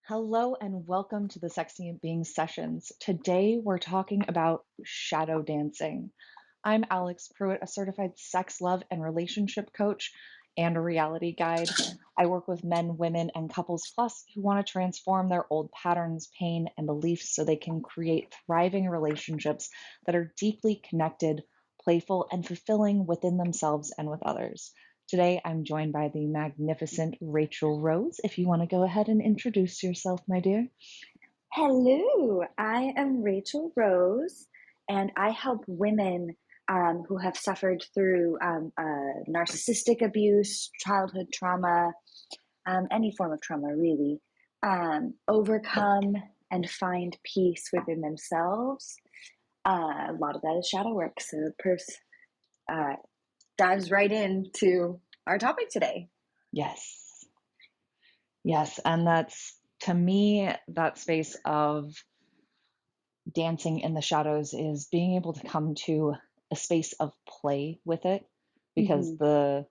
Hello and welcome to the Sexient Being Sessions. Today we're talking about shadow dancing. I'm Alix Pruett, a certified sex, love, and relationship coach and a reality guide. I work with men, women, and couples plus who want to transform their old patterns, pain, and beliefs so they can create thriving relationships that are deeply connected, playful, and fulfilling within themselves and with others. Today, I'm joined by the magnificent Rachelrose. If you want to go ahead and introduce yourself, my dear. Hello, I am Rachelrose, and I help women who have suffered through narcissistic abuse, childhood trauma, any form of trauma, really, overcome and find peace within themselves. A lot of that is shadow work, so the uh, dives right into our topic today. Yes. Yes. And that's, to me, that space of dancing in the shadows is being able to come to a space of play with it because Mm-hmm.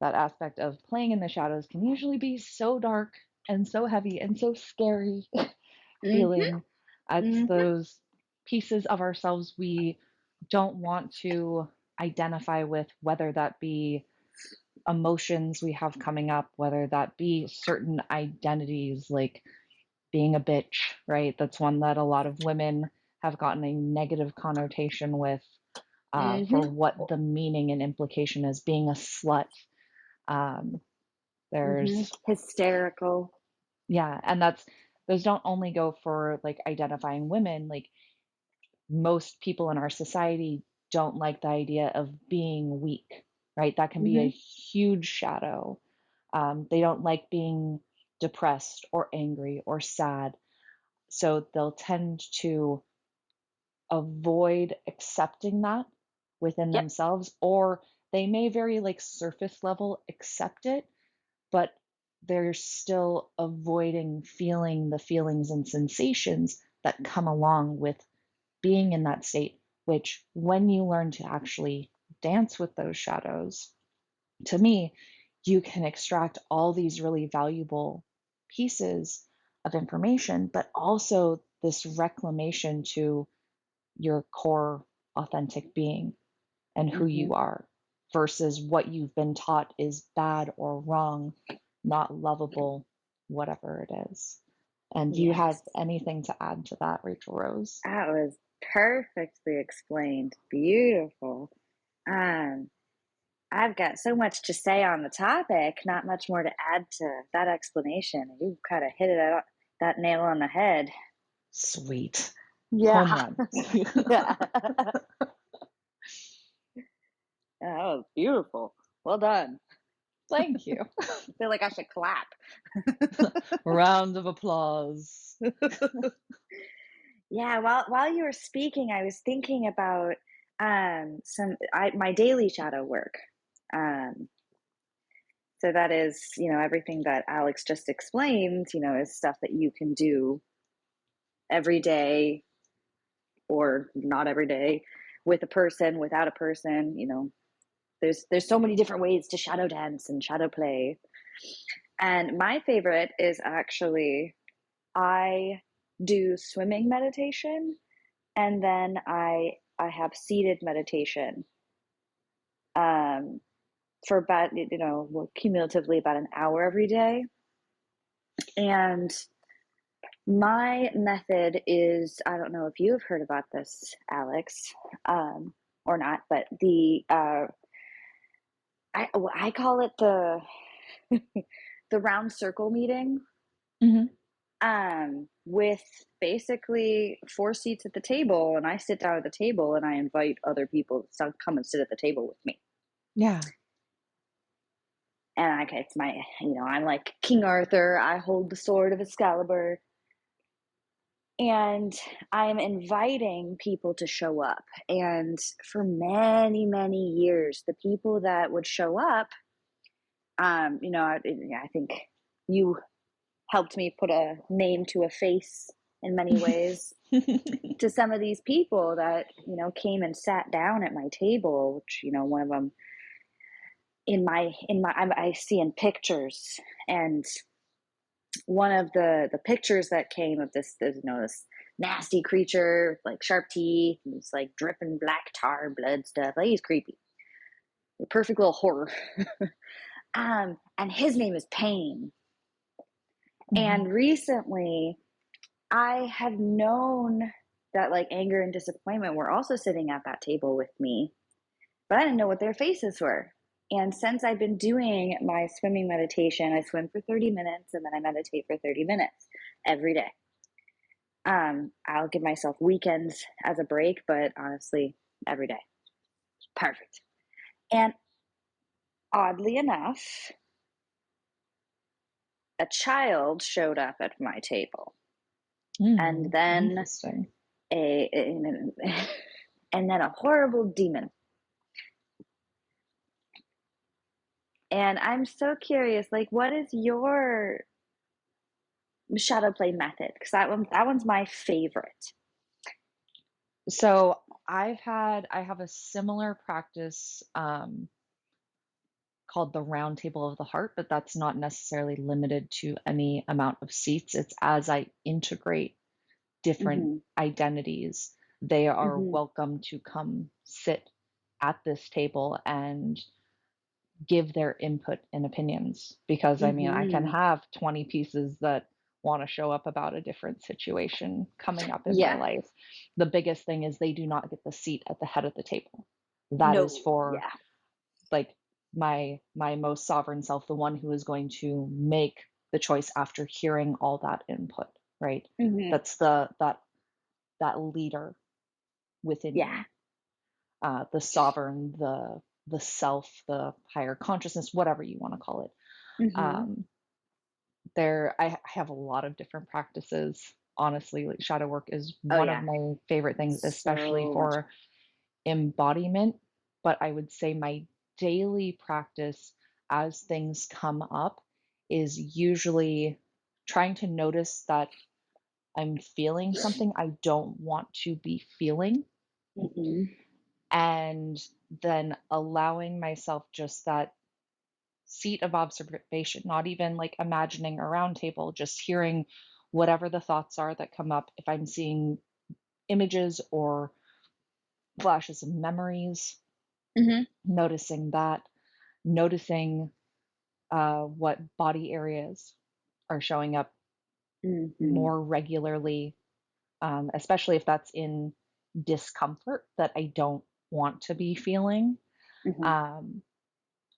that aspect of playing in the shadows can usually be so dark and so heavy and so scary Mm-hmm. feeling. It's Mm-hmm. those pieces of ourselves we don't want to identify with, whether that be emotions we have coming up, whether that be certain identities like being a bitch, right? That's one that a lot of women have gotten a negative connotation with for Mm-hmm. what the meaning and implication is. Being a slut. Um, Mm-hmm. there's, Hysterical. yeah, and those don't only go for like identifying women, like most people in our society don't like the idea of being weak, right? That can be a Mm-hmm. huge shadow. They don't like being depressed or angry or sad. So they'll tend to avoid accepting that within Yep. themselves, or they may very like surface level accept it, but they're still avoiding feeling the feelings and sensations that come along with being in that state, which when you learn to actually dance with those shadows, to me, you can extract all these really valuable pieces of information, but also this reclamation to your core authentic being and who Mm-hmm. you are versus what you've been taught is bad or wrong, not lovable, whatever it is. And do you have Yes. anything to add to that, Rachelrose? That was perfectly explained. Beautiful. Um, I've got so much to say on the topic, not much more to add to that explanation. You kind of hit that nail on the head. Sweet. Home Yeah. run. Yeah. That was beautiful. Well done. Thank you. I feel like I should clap. Round of applause. Yeah, while you were speaking, I was thinking about my daily shadow work. Um, so that is, everything that Alex just explained, is stuff that you can do every day or not every day with a person, without a person, There's so many different ways to shadow dance and shadow play. And my favorite is actually I do swimming meditation and then I have seated meditation um, for about cumulatively about an hour every day. And my method is, I don't know if you've heard about this, Alex, or not, but I call it the round circle meeting. Hmm. With basically four seats at the table, and I sit down at the table and I invite other people to come and sit at the table with me. Yeah. And it's my, I'm like King Arthur. I hold the sword of Excalibur, and I'm inviting people to show up. And for many, many years, the people that would show up, I think you helped me put a name to a face in many ways to some of these people that came and sat down at my table, which one of them I see in pictures. And one of the pictures that came of this, you know, this nasty creature with like sharp teeth and it's like dripping black tar blood stuff. Like he's creepy. A perfect little horror. And his name is Pain. And recently I have known that like anger and disappointment were also sitting at that table with me, but I didn't know what their faces were. And since I've been doing my swimming meditation, I swim for 30 minutes and then I meditate for 30 minutes every day. I'll give myself weekends as a break, but honestly, every day. Perfect. And oddly enough, a child showed up at my table. And then and then a horrible demon. And I'm so curious, like, what is your shadow play method? Because that one's my favorite. So I have a similar practice called the round table of the heart, but that's not necessarily limited to any amount of seats. It's as I integrate different identities, they are welcome to come sit at this table and give their input and opinions. Because I mean, I can have 20 pieces that want to show up about a different situation coming up in my life. The biggest thing is they do not get the seat at the head of the table. That is for like my most sovereign self, the one who is going to make the choice after hearing all that input, right? That's that leader within you, the sovereign, the self, the higher consciousness, whatever you want to call it. I have a lot of different practices. Honestly, like shadow work is one of my favorite things, especially for embodiment. But I would say my daily practice as things come up is usually trying to notice that I'm feeling something I don't want to be feeling. And then allowing myself just that seat of observation, not even like imagining a round table, just hearing whatever the thoughts are that come up. If I'm seeing images or flashes of memories, noticing that, noticing what body areas are showing up more regularly, especially if that's in discomfort that I don't want to be feeling,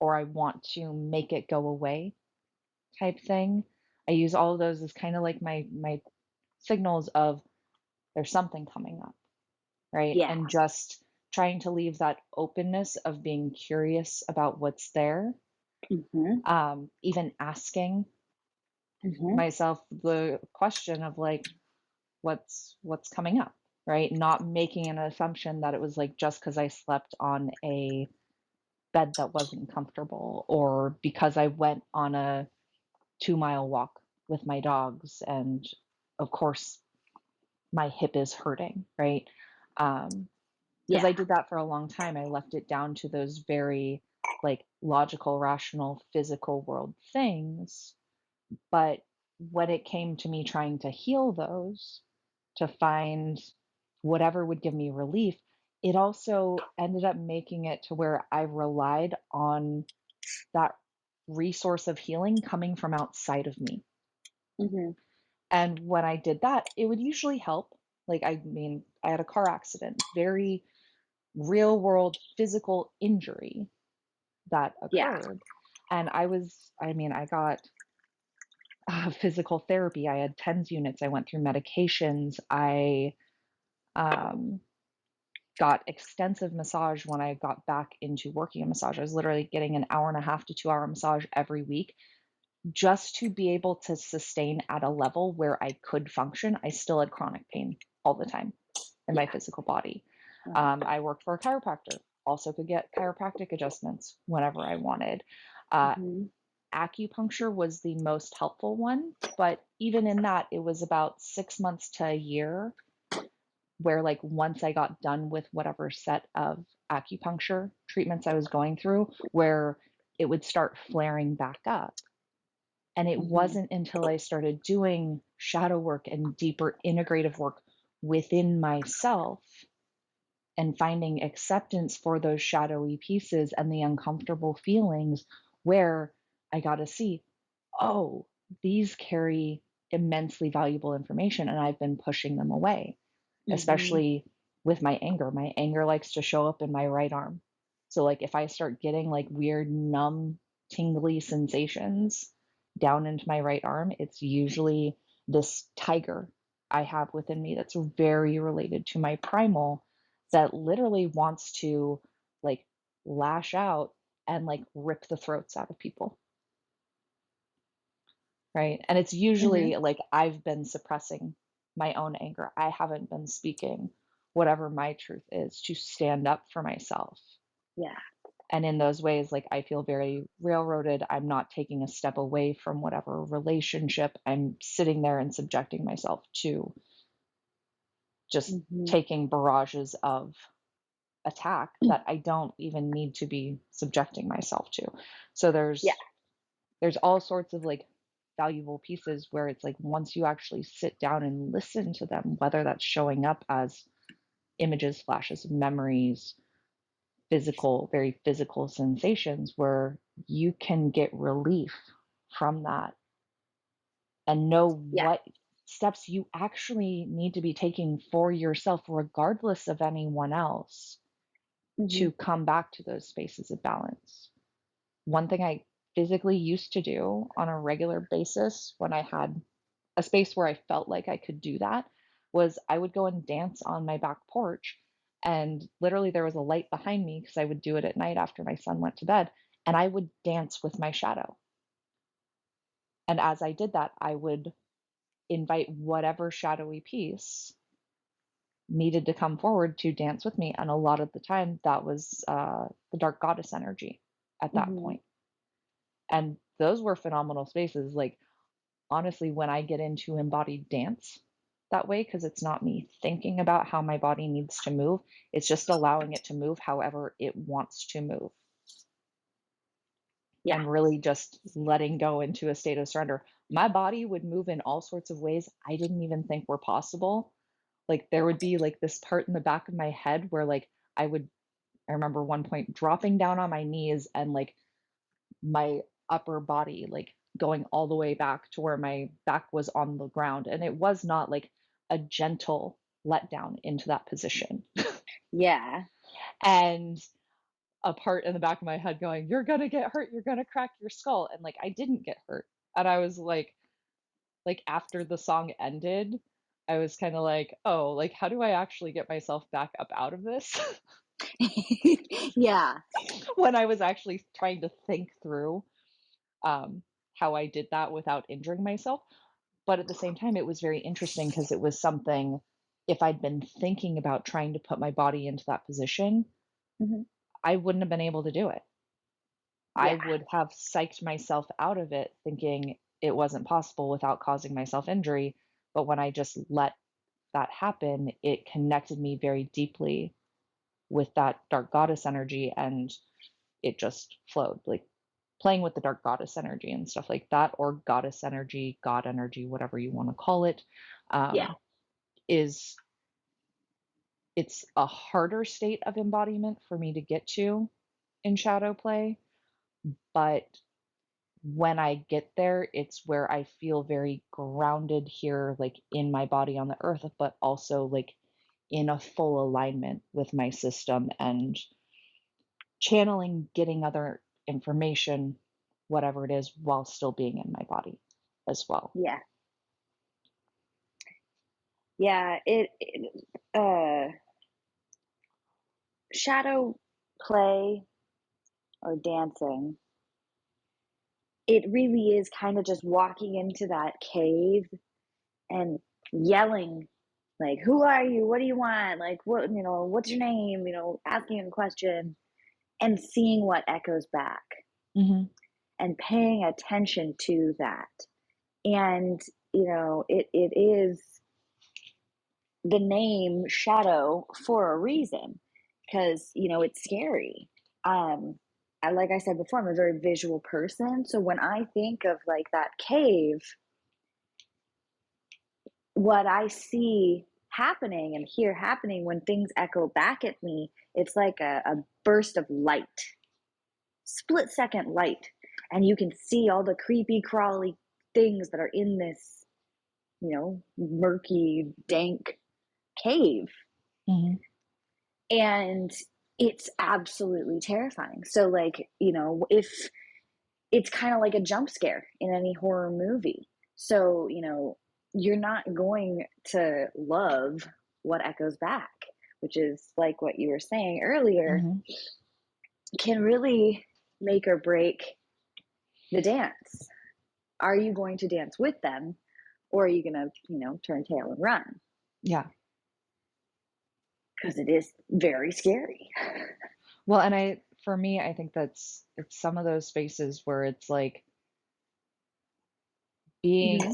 or I want to make it go away type thing. I use all of those as kind of like my signals of there's something coming up, right? And just trying to leave that openness of being curious about what's there. Even asking myself the question of like, what's coming up, right? Not making an assumption that it was like just because I slept on a bed that wasn't comfortable, or because I went on a 2-mile walk with my dogs and of course my hip is hurting, right? Because I did that for a long time. I left it down to those very like logical, rational, physical world things. But when it came to me trying to heal those, to find whatever would give me relief, it also ended up making it to where I relied on that resource of healing coming from outside of me. And when I did that, it would usually help. Like, I mean, I had a car accident, very real world physical injury that occurred. And I got physical therapy. I had TENS units. I went through medications. I got extensive massage when I got back into working a massage. I was literally getting an 1.5 to 2 hour massage every week just to be able to sustain at a level where I could function. I still had chronic pain all the time in my physical body. I worked for a chiropractor, also could get chiropractic adjustments whenever I wanted. Acupuncture was the most helpful one, but even in that, it was about 6 months to a year where like once I got done with whatever set of acupuncture treatments I was going through, where it would start flaring back up. And it Mm-hmm. wasn't until I started doing shadow work and deeper integrative work within myself and finding acceptance for those shadowy pieces and the uncomfortable feelings where I got to see, oh, these carry immensely valuable information and I've been pushing them away, Mm-hmm. especially with my anger. My anger likes to show up in my right arm. So, like, if I start getting like weird, numb, tingly sensations down into my right arm, it's usually this tiger I have within me that's very related to my primal that literally wants to like lash out and like rip the throats out of people. Right. And it's Mm-hmm. usually like I've been suppressing my own anger. I haven't been speaking whatever my truth is to stand up for myself. Yeah. And in those ways, like I feel very railroaded. I'm not taking a step away from whatever relationship. I'm sitting there and subjecting myself to just Mm-hmm. taking barrages of attack that I don't even need to be subjecting myself to. So Yeah. there's all sorts of like valuable pieces where it's like once you actually sit down and listen to them, whether that's showing up as images, flashes, memories, physical, very physical sensations, where you can get relief from that and know Yeah. what steps you actually need to be taking for yourself, regardless of anyone else, Mm-hmm. to come back to those spaces of balance. One thing I physically used to do on a regular basis when I had a space where I felt like I could do that was I would go and dance on my back porch. And literally, there was a light behind me because I would do it at night after my son went to bed. And I would dance with my shadow. And as I did that, I would invite whatever shadowy piece needed to come forward to dance with me. And a lot of the time, that was the dark goddess energy at that Mm-hmm. point. And those were phenomenal spaces. Like, honestly, when I get into embodied dance that way, because it's not me thinking about how my body needs to move, it's just allowing it to move however it wants to move Yeah. and really just letting go into a state of surrender. My body would move in all sorts of ways I didn't even think were possible. Like, there would be like this part in the back of my head where like I remember one point dropping down on my knees and like my upper body like going all the way back to where my back was on the ground, and it was not like a gentle letdown into that position. Yeah. And a part in the back of my head going, you're gonna get hurt, you're gonna crack your skull, and like I didn't get hurt. And I was like after the song ended, I was kind of like, oh, like how do I actually get myself back up out of this? Yeah. When I was actually trying to think through um, how I did that without injuring myself. But at the same time, it was very interesting because it was something, if I'd been thinking about trying to put my body into that position, Mm-hmm. I wouldn't have been able to do it. I Yeah. would have psyched myself out of it thinking it wasn't possible without causing myself injury. But when I just let that happen, it connected me very deeply with that dark goddess energy and it just flowed. Like playing with the dark goddess energy and stuff like that, or goddess energy, god energy, whatever you want to call it, Yeah. um, is it's a harder state of embodiment for me to get to in shadow play. But when I get there, it's where I feel very grounded here, like in my body on the earth, but also like in a full alignment with my system and channeling, getting other information, whatever it is, while still being in my body as well. Yeah. Yeah. Shadow play or dancing, it really is kind of just walking into that cave and yelling, like, who are you? What do you want? Like, what, what's your name? Asking a question and seeing what echoes back Mm-hmm. and paying attention to that. And, it is the name shadow for a reason because, it's scary. Um, like I said before, I'm a very visual person. So when I think of like that cave, what I see happening and hear happening when things echo back at me, it's like a burst of light, split second light. And you can see all the creepy, crawly things that are in this, murky, dank cave. Mm-hmm. And it's absolutely terrifying. So, like, if it's kind of like a jump scare in any horror movie. So, you're not going to love what echoes back, which is like what you were saying earlier, Mm-hmm. can really make or break the dance. Are you going to dance with them, or are you going to, turn tail and run? Yeah. Because it is very scary. Well, and for me, I think it's some of those spaces where it's like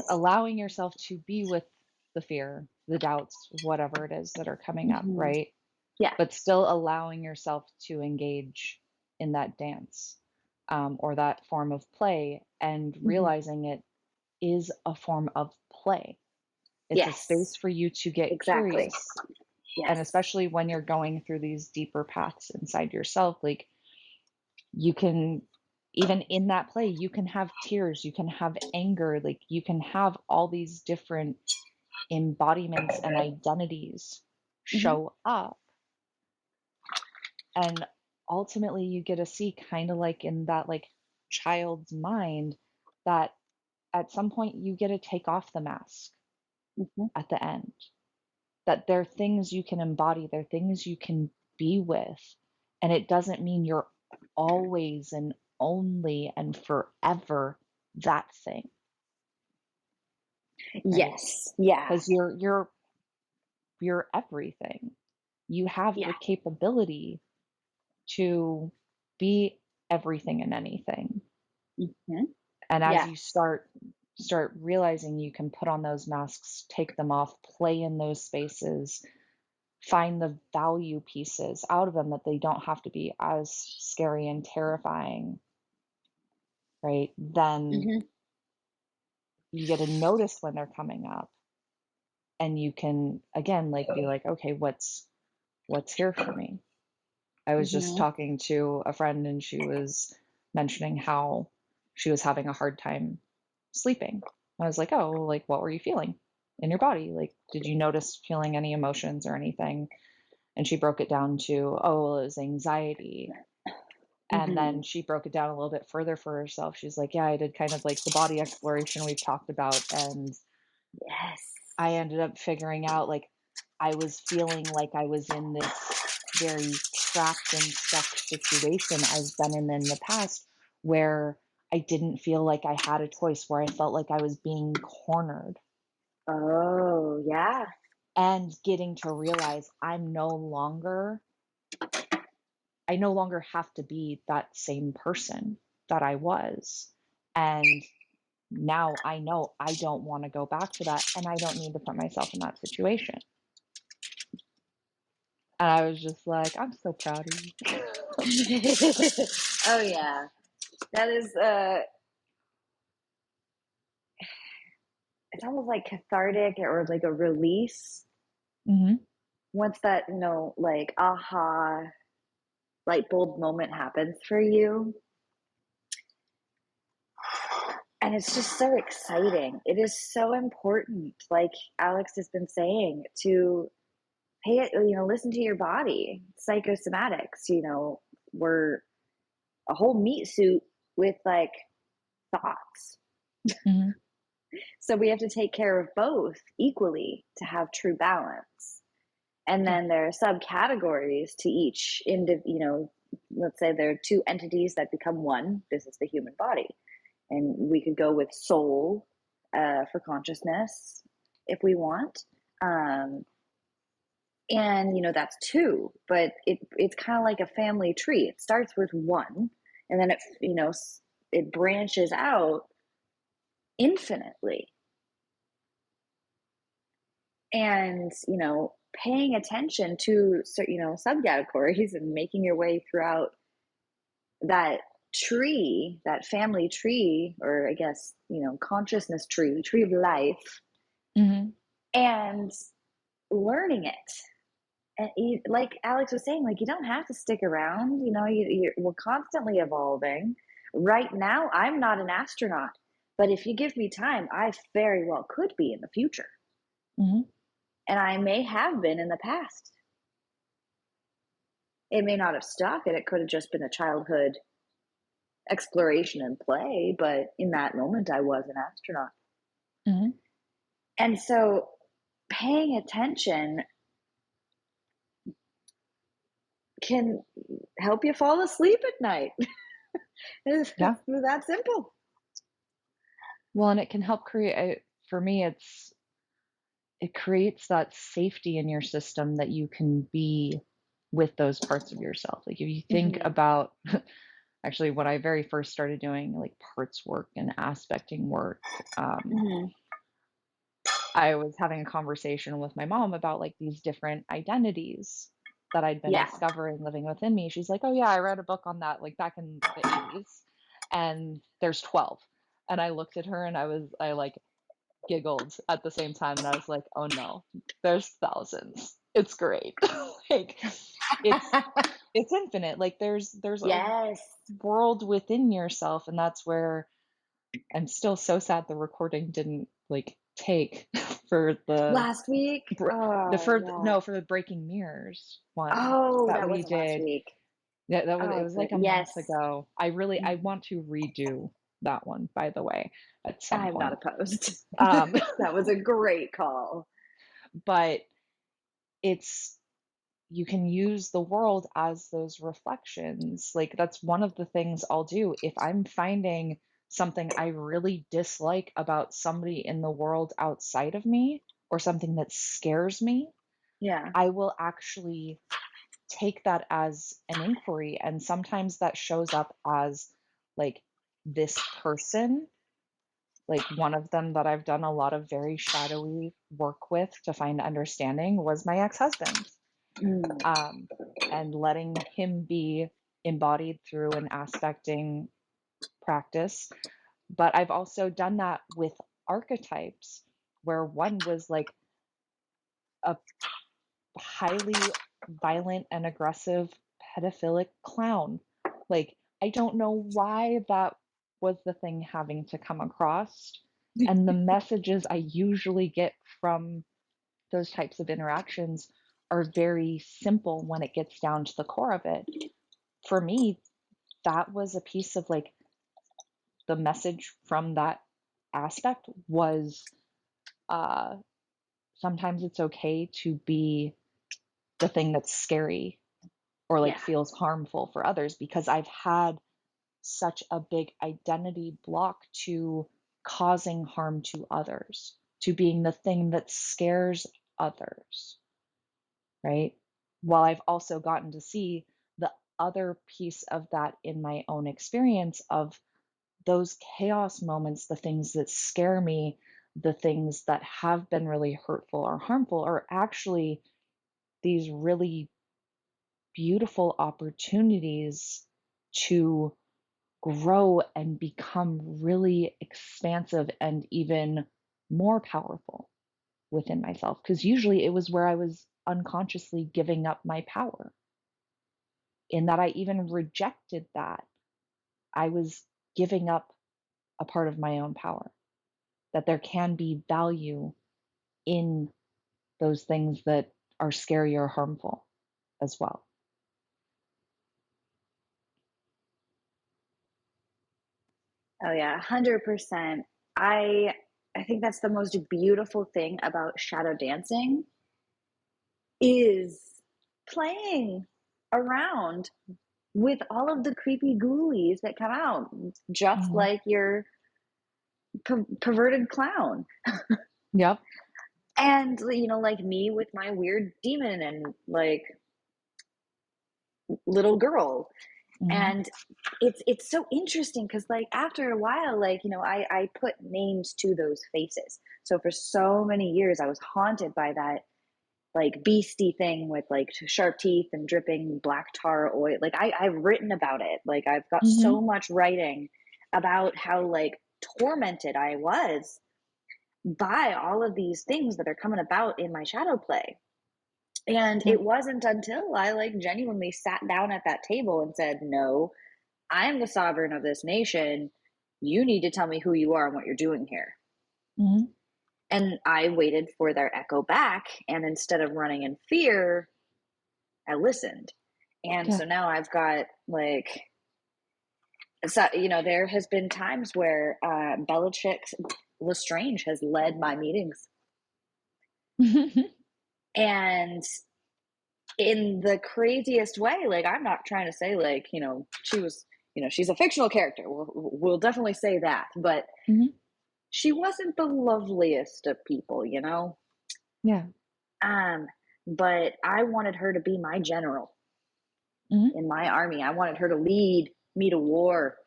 allowing yourself to be with the fear, the doubts, whatever it is that are coming up, Mm-hmm. right? Yeah. But still allowing yourself to engage in that dance, or that form of play, and Mm-hmm. realizing it is a form of play. It's a Yes, space for you to get exactly. curious. And Yes. especially when you're going through these deeper paths inside yourself, like you can, even in that play, you can have tears, you can have anger, like you can have all these different embodiments and identities Mm-hmm. show up. And ultimately you get to see, kind of like in that like child's mind, that at some point you get to take off the mask Mm-hmm. at the end, that there are things you can embody, there are things you can be with, and it doesn't mean you're always and only and forever that thing, right? Yes. Yeah. Because you're everything. You have Yeah. the capability to be everything and anything. Mm-hmm. And as Yeah. you start realizing you can put on those masks, take them off, play in those spaces, find the value pieces out of them, that they don't have to be as scary and terrifying, right? Then Mm-hmm. you get to notice when they're coming up, and you can again like be like, okay, what's here for me? I was just Mm-hmm. talking to a friend, and she was mentioning how she was having a hard time sleeping. I was like, oh, like what were you feeling in your body? Like, did you notice feeling any emotions or anything? And she broke it down to, oh, well, it was anxiety. And Mm-hmm. then she broke it down a little bit further for herself. She's like, yeah, I did kind of like the body exploration we've talked about. And Yes. I ended up figuring out like I was feeling like I was in this very trapped and stuck situation I've been in the past, where I didn't feel like I had a choice, where I felt like I was being cornered, Oh, yeah. and getting to realize I no longer have to be that same person that I was. And now I know I don't want to go back to that, and I don't need to put myself in that situation. And I was just like, I'm so proud of you. Oh, yeah. That is, it's almost like cathartic or like a release Mm-hmm. once that, like aha light bulb moment happens for you. And it's just so exciting. It is so important, like Alix has been saying, to pay it, listen to your body. Psychosomatics, we're a whole meat suit with like thoughts. Mm-hmm. So we have to take care of both equally to have true balance. And Yeah. then there are subcategories to each let's say there are two entities that become one. This is the human body. And we could go with soul for consciousness if we want. And that's two, but it's kind of like a family tree. It starts with one, and then it branches out infinitely. And paying attention to subcategories and making your way throughout that tree, that family tree, or I guess, consciousness tree of life, Mm-hmm. and learning it. And like Alix was saying, like, you don't have to stick around. We're constantly evolving. Right now, I'm not an astronaut, but if you give me time, I very well could be in the future. Mm-hmm. And I may have been in the past. It may not have stuck, and it could have just been a childhood exploration and play, but in that moment, I was an astronaut. Mm-hmm. And so paying attention can help you fall asleep at night. It's Yeah. that simple. Well, and it can help create, for me, it creates that safety in your system that you can be with those parts of yourself. Like if you think Mm-hmm. about actually when I very first started doing like parts work and aspecting work, Mm-hmm. I was having a conversation with my mom about like these different identities that I'd been Yeah. discovering living within me. She's like, "Oh yeah, I read a book on that like back in the 80s and there's 12." And I looked at her and I like giggled at the same time and I was like, "Oh no, there's thousands. It's great." Like it's it's infinite. Like there's a Yes. world within yourself, and that's where I'm still so sad the recording didn't like take for Last week? Oh, yeah. for the Breaking Mirrors one Oh, that that we wasn't last did. week. Yeah, that was Oh, it it's was the, like a yes. month ago. I want to redo that one, by the way, at some I'm not point. opposed. Um, That was a great call. but it's you can use the world as those reflections. Like that's one of the things I'll do if I'm finding something I really dislike about somebody in the world outside of me or something that scares me, Yeah. I will actually take that as an inquiry. And sometimes that shows up as like this person, like one of them that I've done a lot of very shadowy work with to find understanding was my ex-husband, Mm. um, and letting him be embodied through an aspecting practice. But I've also done that with archetypes, where one was like a highly violent and aggressive pedophilic clown. Like, I don't know why that was the thing having to come across. And the messages I usually get from those types of interactions are very simple when it gets down to the core of it. For me, that was a piece of like the message from that aspect was uh, sometimes it's okay to be the thing that's scary or like Yeah. feels harmful for others because I've had such a big identity block to causing harm to others, to being the thing that scares others, right? While I've also gotten to see the other piece of that in my own experience of those chaos moments, the things that scare me, the things that have been really hurtful or harmful, are actually these really beautiful opportunities to grow and become really expansive and even more powerful within myself. Because usually it was where I was unconsciously giving up my power, in that I even rejected that. I was giving up a part of my own power, that there can be value in those things that are scary or harmful as well. Oh yeah, 100%. I I think that's the most beautiful thing about shadow dancing is playing around with all of the creepy ghoulies that come out, just Mhm. like your perverted clown. Yep. And like me with my weird demon and like little girl. Mhm. And it's so interesting because like after a while, like I put names to those faces. So for so many years I was haunted by that. like beastie thing with like sharp teeth and dripping black tar oil. Like I've written about it. Like I've got Mm-hmm. so much writing about how like tormented I was by all of these things that are coming about in my shadow play. And Yeah. it wasn't until I like genuinely sat down at that table and said, no, I am the sovereign of this nation. You need to tell me who you are and what you're doing here. Mm-hmm. And I waited for their echo back. And instead of running in fear, I listened. And Yeah. so now I've got like, so, you know, there has been times where Bellatrix Lestrange has led my meetings. And in the craziest way, like, I'm not trying to say, like, you know, she was, you know, she's a fictional character. We'll definitely say that. But Mm-hmm. she wasn't the loveliest of people, you know? Yeah. Um, but I wanted her to be my general Mm-hmm. in my army. I wanted her to lead me to war.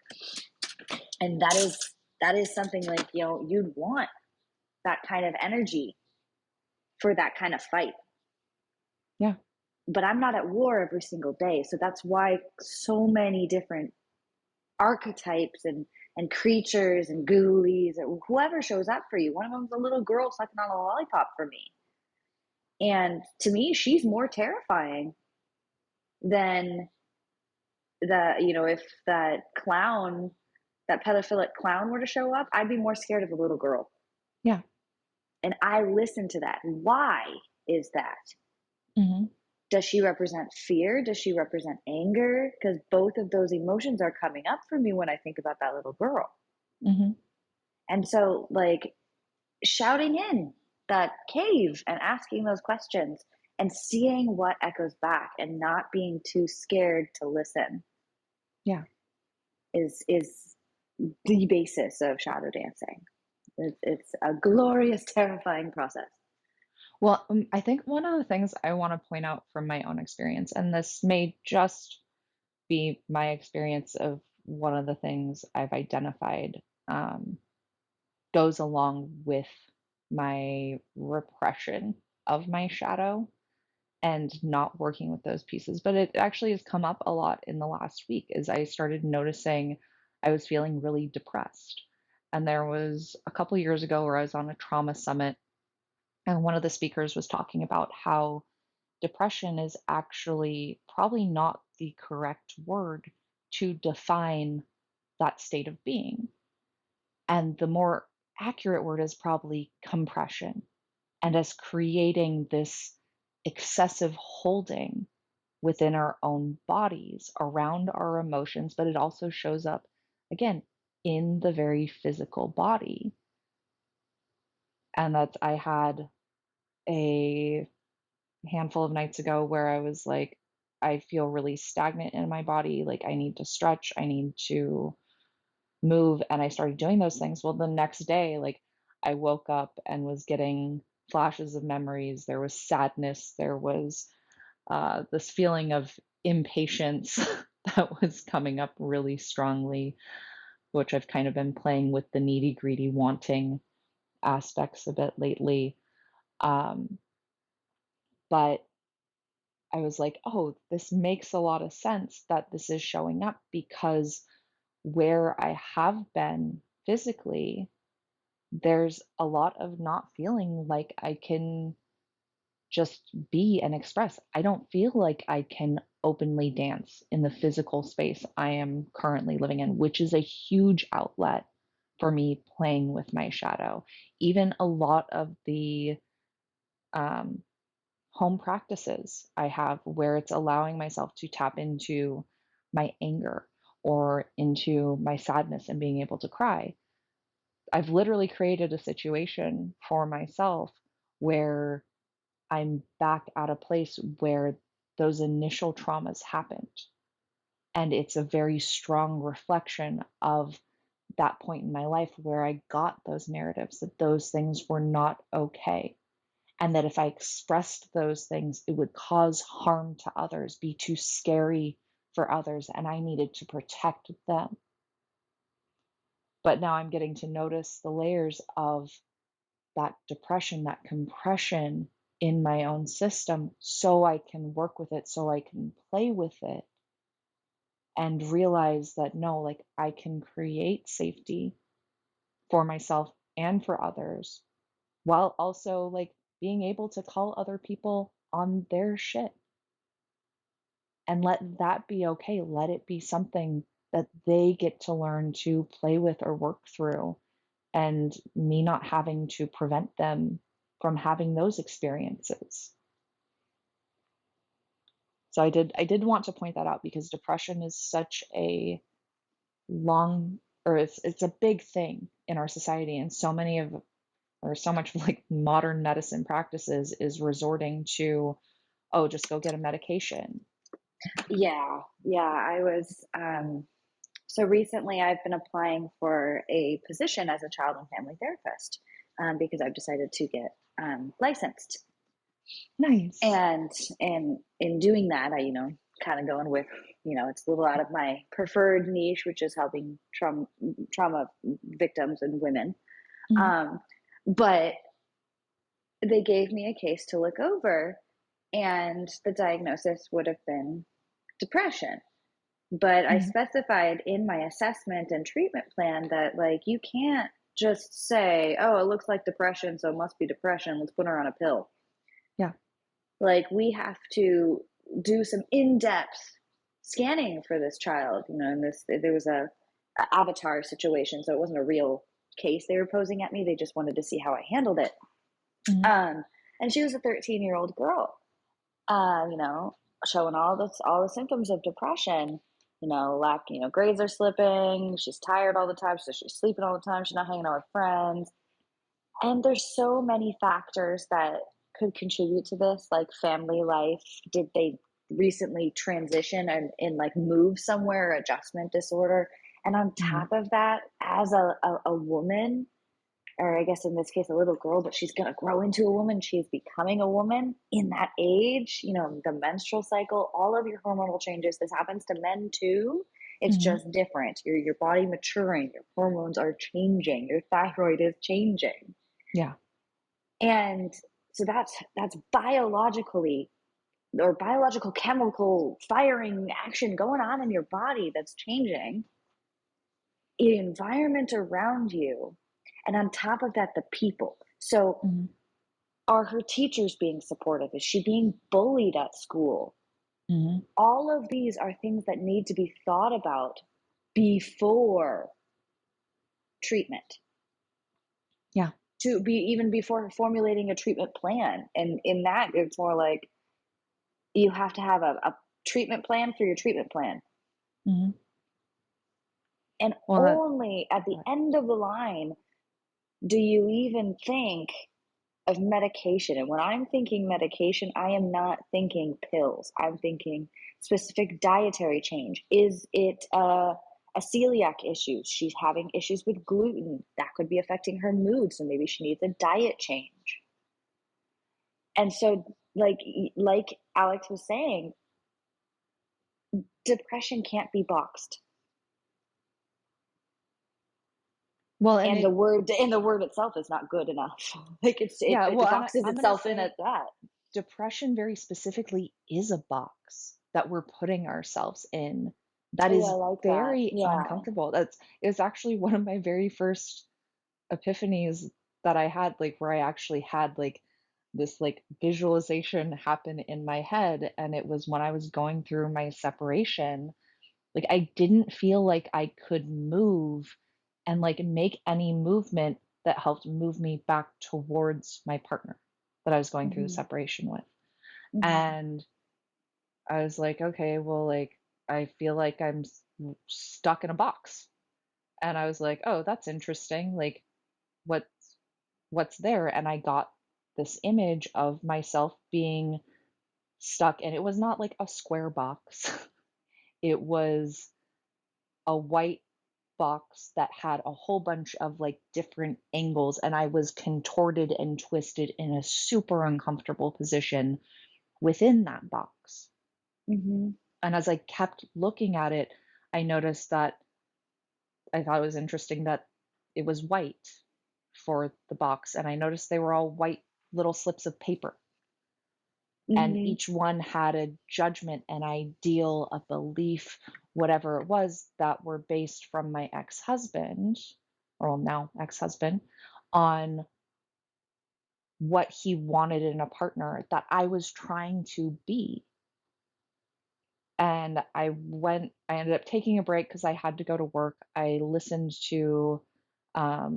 And that is something like, you know, you'd want that kind of energy for that kind of fight. Yeah. But I'm not at war every single day. So that's why so many different archetypes and creatures and ghoulies or whoever shows up for you. One of them's a little girl sucking on a lollipop for me. And to me, she's more terrifying than you know, if that clown, that pedophilic clown were to show up, I'd be more scared of the little girl. Yeah. And I listen to that. Why is that? Mm-hmm. Does she represent fear? Does she represent anger? Because both of those emotions are coming up for me when I think about that little girl. Mm-hmm. And so, like, shouting in that cave and asking those questions and seeing what echoes back and not being too scared to listen Yeah. is the basis of shadow dancing. It's a glorious, terrifying process. Well, I think one of the things I want to point out from my own experience, and this may just be my experience of one of the things I've identified, um, goes along with my repression of my shadow and not working with those pieces. But it actually has come up a lot in the last week as I started noticing I was feeling really depressed. And there was a couple years ago where I was on a trauma summit, and one of the speakers was talking about how depression is actually probably not the correct word to define that state of being. And the more accurate word is probably compression, and us creating this excessive holding within our own bodies around our emotions, but it also shows up again in the very physical body. And that I had a handful of nights ago where I was like, I feel really stagnant in my body. Like, I need to stretch, I need to move. And I started doing those things. Well, the next day, like, I woke up and was getting flashes of memories. There was sadness. There was this feeling of impatience that was coming up really strongly, which I've kind of been playing with the needy, greedy, wanting aspects a bit lately. Um, but I was like, oh, this makes a lot of sense that this is showing up because where I have been physically, there's a lot of not feeling like I can just be and express. I don't feel like I can openly dance in the physical space I am currently living in, which is a huge outlet for me playing with my shadow. Even a lot of the um, home practices I have where it's allowing myself to tap into my anger or into my sadness and being able to cry. I've literally created a situation for myself where I'm back at a place where those initial traumas happened. And it's a very strong reflection of that point in my life where I got those narratives that those things were not okay. And that if I expressed those things, it would cause harm to others, be too scary for others, and I needed to protect them. But now I'm getting to notice the layers of that depression, that compression in my own system so I can work with it, so I can play with it and realize that no, like I can create safety for myself and for others while also like being able to call other people on their shit and let that be okay. Let it be something that they get to learn to play with or work through, and me not having to prevent them from having those experiences. So I did want to point that out because depression is such a long or it's a big thing in our society, and so many of or so much of like modern medicine practices is resorting to, oh, just go get a medication. Yeah, yeah. I was so recently I've been applying for a position as a child and family therapist because I've decided to get licensed. Nice. And in doing that, I, kind of going with, it's a little out of my preferred niche, which is helping trauma victims and women. Mhm. Um, but they gave me a case to look over, and the diagnosis would have been depression. But I Mhm. specified in my assessment and treatment plan that, like, you can't just say, oh, it looks like depression, so it must be depression. Let's put her on a pill. Yeah. Like, we have to do some in-depth scanning for this child. And there was a avatar situation, so it wasn't a real case they were posing at me. They just wanted to see how I handled it. Mhm. And she was a 13-year-old girl, you know, showing all the symptoms of depression. Grades are slipping. She's tired all the time, so she's sleeping all the time. She's not hanging out with friends. And there's so many factors that could contribute to this, like family life. Did they recently transition and like move somewhere, adjustment disorder? And on Mhm. top of that, as a woman, or I guess in this case, a little girl, but she's going to grow into a woman. She's becoming a woman in that age, the menstrual cycle, all of your hormonal changes. This happens to men too. It's Mhm. just different. Your body maturing, your hormones are changing, your thyroid is changing. Yeah. And so that's biologically or biological chemical firing action going on in your body that's changing the environment around you. And on top of that, the people. So Mhm. are her teachers being supportive? Is she being bullied at school? Mhm. All of these are things that need to be thought about before treatment, Yeah. to be even before formulating a treatment plan. And in that, it's more like you have to have a treatment plan for your treatment plan. Mhm. And Well, only at the end of the line do you even think of medication. And when I'm thinking medication, I am not thinking pills. I'm thinking specific dietary change. Is it a celiac issue? She's having issues with gluten. That could be affecting her mood. So maybe she needs a diet change. And so, like Alix was saying, depression can't be boxed. well, and And the it word itself is not good enough. Like yeah, well, it and boxes I'm gonna itself in say at that. depression very specifically is a box that we're putting ourselves in that Oh, I is like that. very Yeah. uncomfortable. It's actually one of my very first epiphanies that I had, like where I actually had like this like visualization happen in my head, and it was when I was going through my separation. Like I didn't feel like I could move and like make any movement that helped move me back towards my partner that I was going through the Hmm. separation with. Hmm. And I was like, okay, well, like I feel like I'm stuck in a box. And I was like, oh, that's interesting. Like what's there? And I got this image of myself being stuck, and it was not like a square box. It was a white box that had a whole bunch of like different angles, and I was contorted and twisted in a super uncomfortable position within that box. Hmm. And as I kept looking at it, I noticed that I thought it was interesting that it was white for the box, and I noticed they were all white little slips of paper. And Mm-hmm. each one had a judgment, an ideal, a belief, whatever it was, that were based from my ex-husband, or well, now ex-husband, on what he wanted in a partner that I was trying to be. And I ended up taking a break because I had to go to work. I listened to, I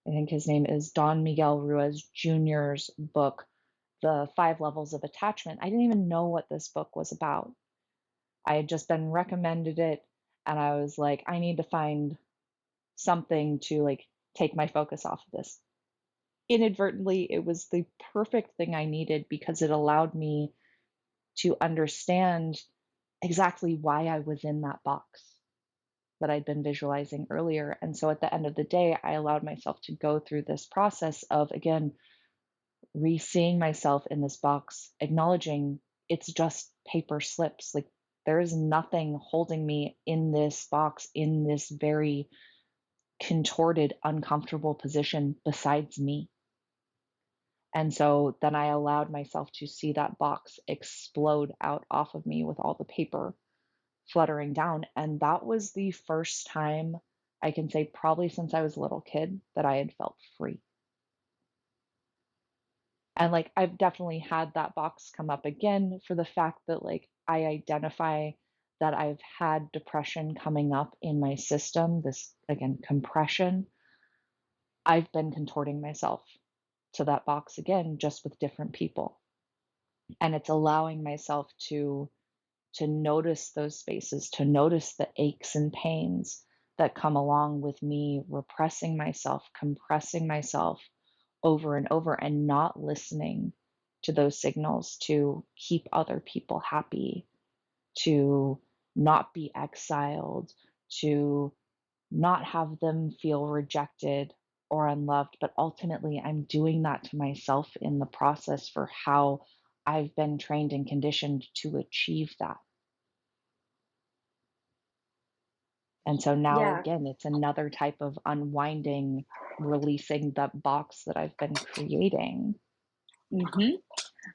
think his name is Don Miguel Ruiz Jr.'s book, The Five Levels of Attachment. I didn't even know what this book was about. I had just been recommended it, and I was like, I need to find something to like take my focus off of this. Inadvertently, it was the perfect thing I needed because it allowed me to understand exactly why I was in that box that I'd been visualizing earlier. And so at the end of the day, I allowed myself to go through this process of, again, re-seeing myself in this box, acknowledging it's just paper slips. Like there is nothing holding me in this box, in this very contorted, uncomfortable position besides me. And so then I allowed myself to see that box explode out off of me with all the paper fluttering down. And that was the first time, I can say probably since I was a little kid, that I had felt free. And like I've definitely had that box come up again for the fact that like I identify that I've had depression coming up in my system, this again, compression. I've been contorting myself to that box again, just with different people. And it's allowing myself to notice those spaces, to notice the aches and pains that come along with me repressing myself, compressing myself over and over, and not listening to those signals to keep other people happy, to not be exiled, to not have them feel rejected or unloved. But ultimately, I'm doing that to myself in the process for how I've been trained and conditioned to achieve that. And so now, Yeah. again, it's another type of unwinding, releasing that box that I've been creating. Mm-hmm.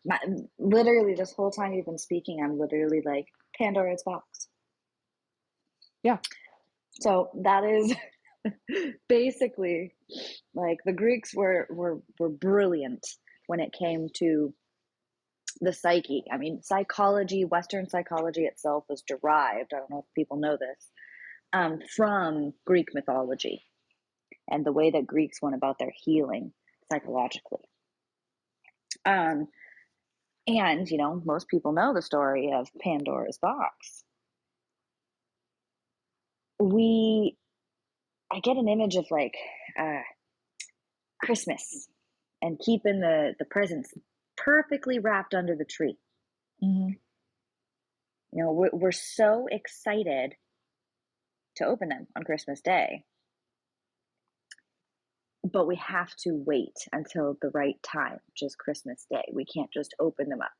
My, literally, this whole time you've been speaking, I'm literally like Pandora's box. Yeah. So that is basically like the Greeks were brilliant when it came to the psyche. I mean, psychology, Western psychology itself was derived. I don't know if people know this, from Greek mythology and the way that Greeks went about their healing psychologically. Um, and you know, most people know the story of Pandora's box. We, I get an image of like uh, Christmas and keeping the presents perfectly wrapped under the tree. Hmm. You know, we're so excited to open them on Christmas Day, but we have to wait until the right time, which is Christmas Day. We can't just open them up.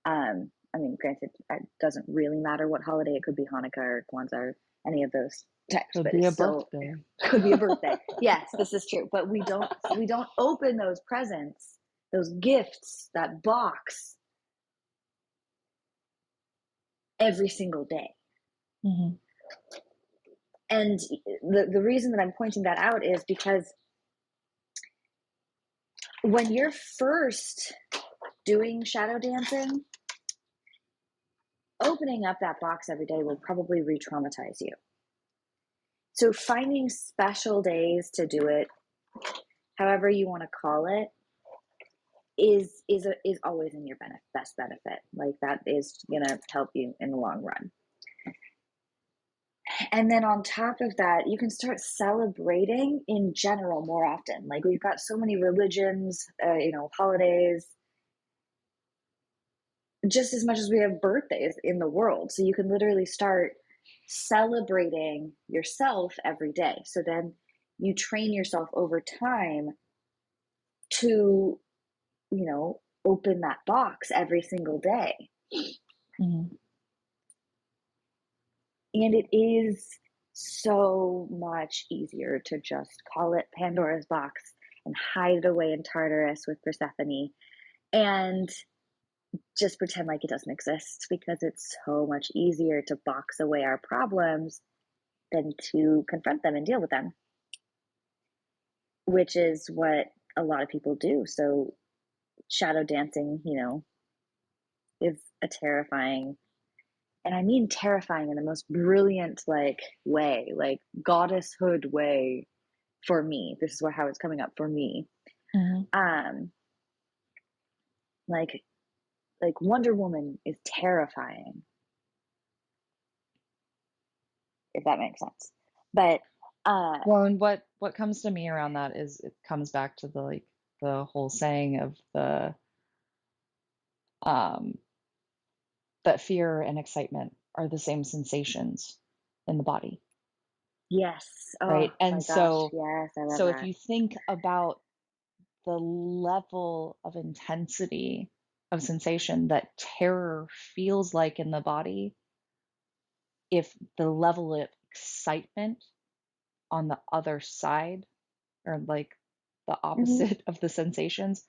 I mean, granted, it doesn't really matter what holiday. It could be Hanukkah or Kwanzaa or any of those types, Could but be a it's still birthday. could be a birthday. Yes, this is true. But we don't open those presents, those gifts, that box every single day. Hmm. And the reason that I'm pointing that out is because when you're first doing shadow dancing, opening up that box every day will probably re-traumatize you. So finding special days to do it, however you want to call it, is always in your best benefit. Like that is gonna help you in the long run. And then on top of that, you can start celebrating in general more often. Like we've got so many religions, you know, holidays, just as much as we have birthdays in the world. So you can literally start celebrating yourself every day. So then you train yourself over time to, you know, open that box every single day. Hmm. And it is so much easier to just call it Pandora's box and hide it away in Tartarus with Persephone and just pretend like it doesn't exist, because it's so much easier to box away our problems than to confront them and deal with them, which is what a lot of people do. So shadow dancing, is a terrifying, and I mean terrifying in the most brilliant like way, like goddesshood way for me. This is how it's coming up for me. Mhm. Um like Wonder Woman is terrifying, if that makes sense. But Well, and what comes to me around that is it comes back to the whole saying of the um that fear and excitement are the same sensations in the body, yes, oh right? And my gosh, so yes, I love so if that. you think about the level of intensity of sensation that terror feels like in the body, if the level of excitement on the other side, or like the Hmm. opposite of the sensations,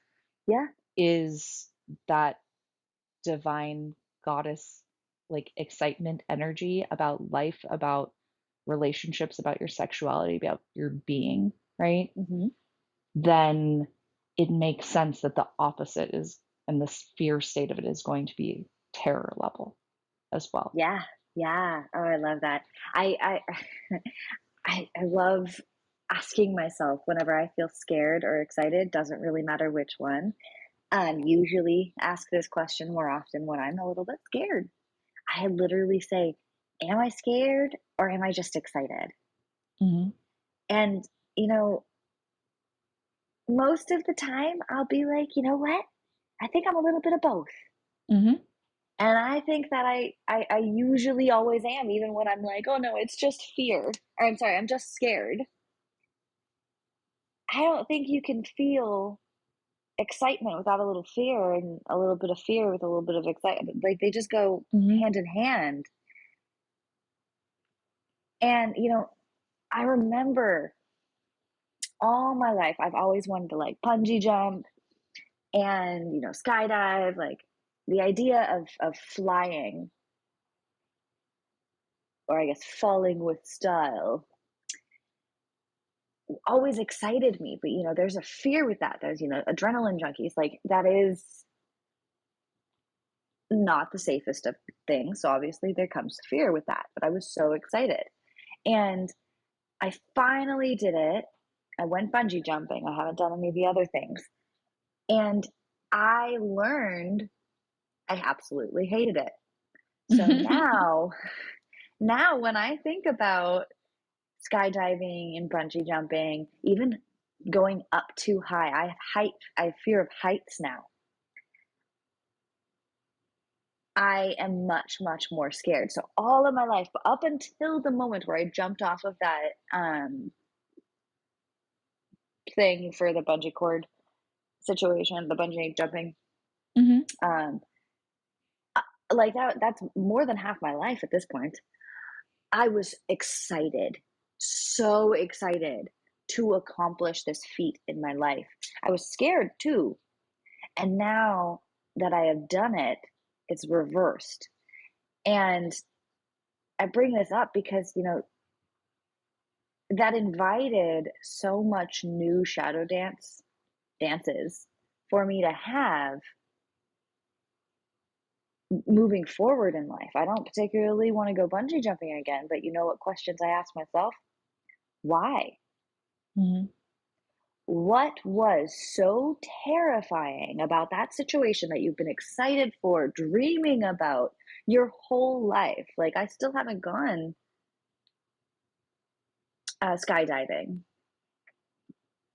Yeah. is that divine goddess like excitement energy about life, about relationships, about your sexuality, about your being, right? Hmm. Then it makes sense that the opposite is, and the fear state of it is going to be terror level as well. Yeah. Yeah. Oh, I love that. I I love asking myself whenever I feel scared or excited, doesn't really matter which one. Usually ask this question more often when I'm a little bit scared. I literally say, am I scared or am I just excited? Hmm. And, you know, most of the time I'll be like, you know what? I think I'm a little bit of both. Hmm. And I think that I usually always am, even when I'm like, oh no, it's just fear. Or I'm sorry, I'm just scared. I don't think you can feel excitement without a little fear, and a little bit of fear with a little bit of excitement. Like they just go Hmm. hand in hand. And, I remember all my life, I've always wanted to like bungee jump and, skydive. Like the idea of flying, or I guess falling with style, always excited me. But, there's a fear with that. There's, adrenaline junkies. Like that is not the safest of things. So obviously there comes fear with that. But I was so excited. And I finally did it. I went bungee jumping. I haven't done any of the other things. And I learned I absolutely hated it. So now when I think about skydiving and bungee jumping, even going up too high, I have fear of heights now. I am much, much more scared. So all of my life, up until the moment where I jumped off of that thing for the bungee cord situation, the bungee jumping, Hmm. um, like that's more than half my life at this point. I was excited, so excited to accomplish this feat in my life. I was scared too. And now that I have done it, it's reversed. And I bring this up because, that invited so much new shadow dances for me to have moving forward in life. I don't particularly want to go bungee jumping again, but you know what questions I ask myself? Why? Hmm. What was so terrifying about that situation that you've been excited for, dreaming about your whole life? Like, I still haven't gone skydiving.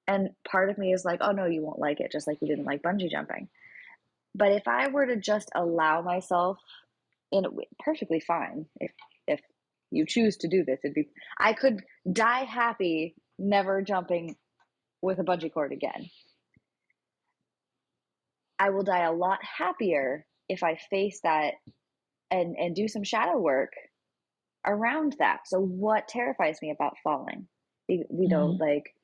And part of me is like, oh no, you won't like it, just like you didn't like bungee jumping. But if I were to just allow myself, in perfectly fine, if you choose to do this, I could die happy never jumping with a bungee cord again. I will die a lot happier if I face that and do some shadow work around that. So what terrifies me about falling? Hmm. Like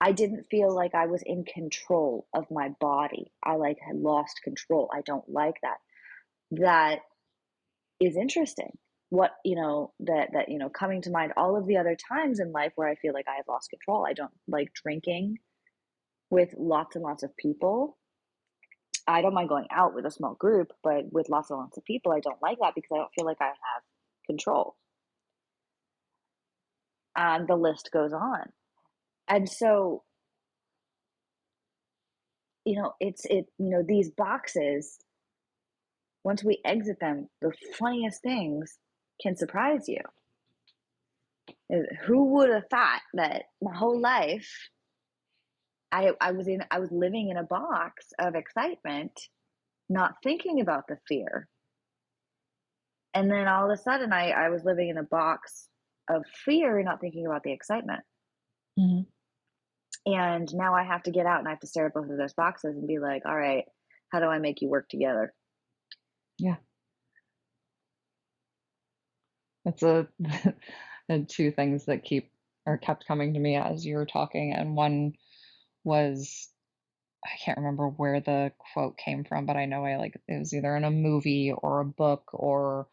I didn't feel like I was in control of my body. I like had lost control. I don't like that. That is interesting. What, coming to mind all of the other times in life where I feel like I have lost control. I don't like drinking with lots and lots of people. I don't mind going out with a small group, but with lots and lots of people, I don't like that because I don't feel like I have control. And the list goes on. And so, these boxes, once we exit them, the funniest things can surprise you. Who would have thought that my whole life I was living in a box of excitement, not thinking about the fear. And then all of a sudden I was living in a box of fear, not thinking about the excitement. Mm-hmm. And now I have to get out and I have to stare at both of those boxes and be like, all right, how do I make you work together? Yeah. It's the two things that kept coming to me as you were talking. And one was, I can't remember where the quote came from, but I know it was either in a movie or a book or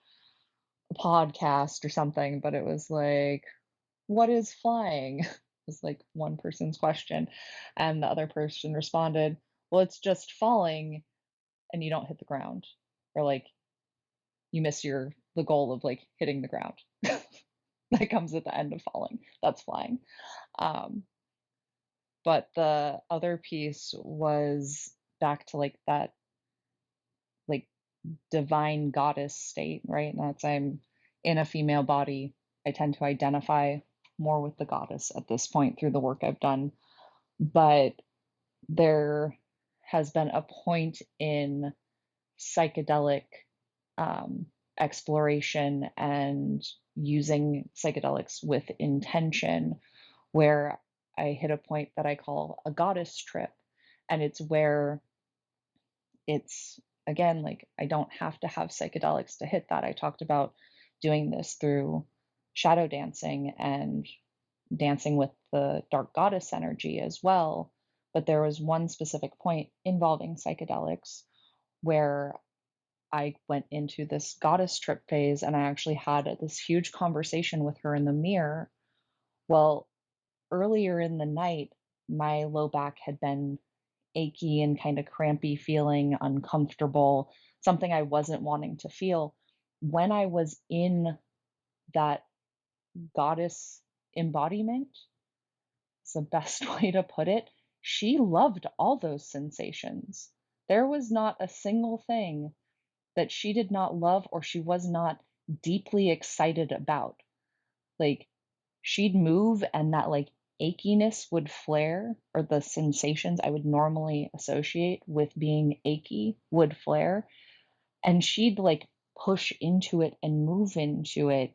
a podcast or something, but it was like, what is flying? Was like one person's question. And the other person responded, well, it's just falling and you don't hit the ground. Or like you miss the goal of like hitting the ground. That comes at the end of falling. That's flying. Um, but the other piece was back to like that like divine goddess state, right? And that's I'm in a female body. I tend to identify more with the goddess at this point through the work I've done. But there has been a point in psychedelic um, exploration and using psychedelics with intention where I hit a point that I call a goddess trip. And it's where it's, again, like I don't have to have psychedelics to hit that. I talked about doing this through shadow dancing and dancing with the dark goddess energy as well. But there was one specific point involving psychedelics where I went into this goddess trip phase and I actually had this huge conversation with her in the mirror. Well, earlier in the night, my low back had been achy and kind of crampy feeling, uncomfortable, something I wasn't wanting to feel. When I was in that goddess embodiment, it's the best way to put it. She loved all those sensations. There was not a single thing that she did not love or she was not deeply excited about. Like she'd move and that like achiness would flare, or the sensations I would normally associate with being achy would flare, and she'd like push into it and move into it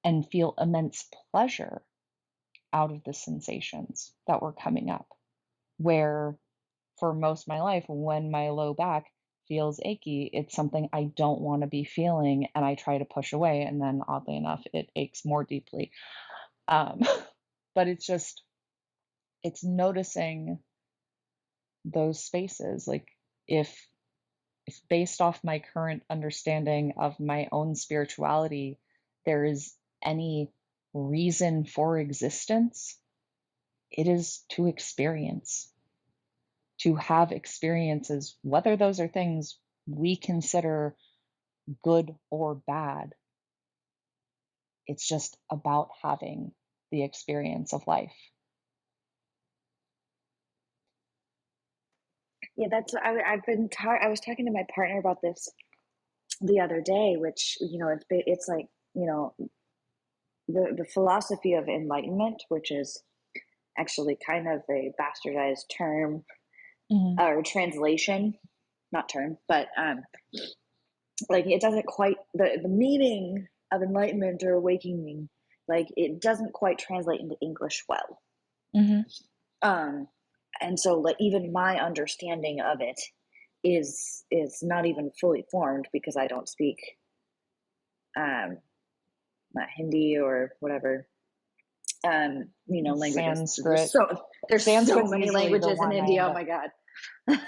and feel immense pleasure out of the sensations that were coming up. Where for most of my life, when my low back feels achy, it's something I don't want to be feeling and I try to push away, and then oddly enough it aches more deeply. um, but it's noticing those spaces. Like if based off my current understanding of my own spirituality there is any reason for existence, it is to experience, to have experiences, whether those are things we consider good or bad. It's just about having the experience of life. Yeah, I was talking to my partner about this the other day, which it's like the philosophy of enlightenment, which is actually kind of a bastardized term Mm-hmm. or translation, not term, but like it doesn't quite the meaning of enlightenment or awakening, like it doesn't quite translate into English well. Mm-hmm. Um, and so like even my understanding of it is not even fully formed because I don't speak not Hindi or whatever. Languages. Sanskrit. There's so Sanskrit's many usually the languages in one I India. end Oh up my God. I think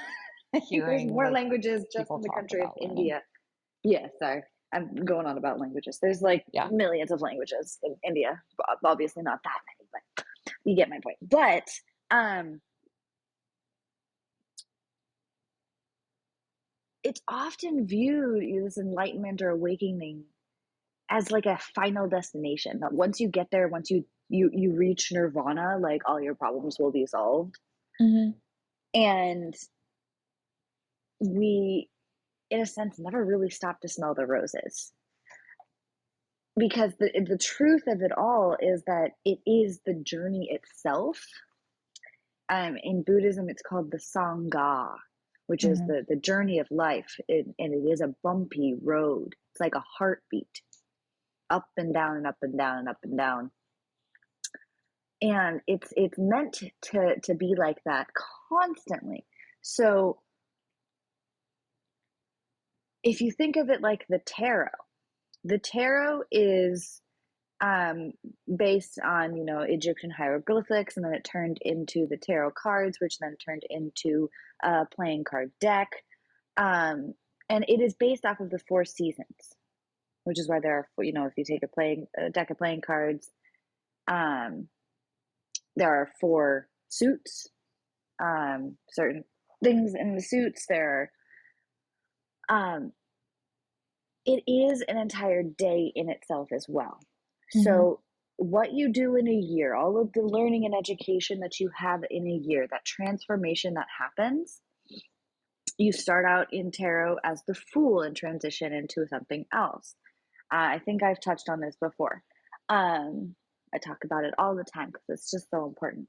there's hearing more that languages just people in the talk country of about learning. India. Yeah, sorry. I'm going on about languages. There's like Yeah. millions of languages in India. Obviously not that many, but you get my point. But it's often viewed, this enlightenment or awakening, as like a final destination. That once you get there, once you reach nirvana, like all your problems will be solved. Mm-hmm. And we, in a sense, never really stop to smell the roses. Because the truth of it all is that it is the journey itself. In Buddhism, it's called the Sangha, which is the journey of life. And it is a bumpy road. It's like a heartbeat, up and down and up and down and up and down. And it's meant to be like that constantly. So if you think of it like the tarot is based on Egyptian hieroglyphics, and then it turned into the tarot cards, which then turned into a playing card deck, and it is based off of the 4 seasons, which is why there are, if you take a deck of playing cards, there are 4 suits, certain things in the suits. It is an entire day in itself as well. So what you do in a year, all of the learning and education that you have in a year, that transformation that happens, you start out in tarot as the Fool and transition into something else. I think I've touched on this before. I talk about it all the time because it's just so important.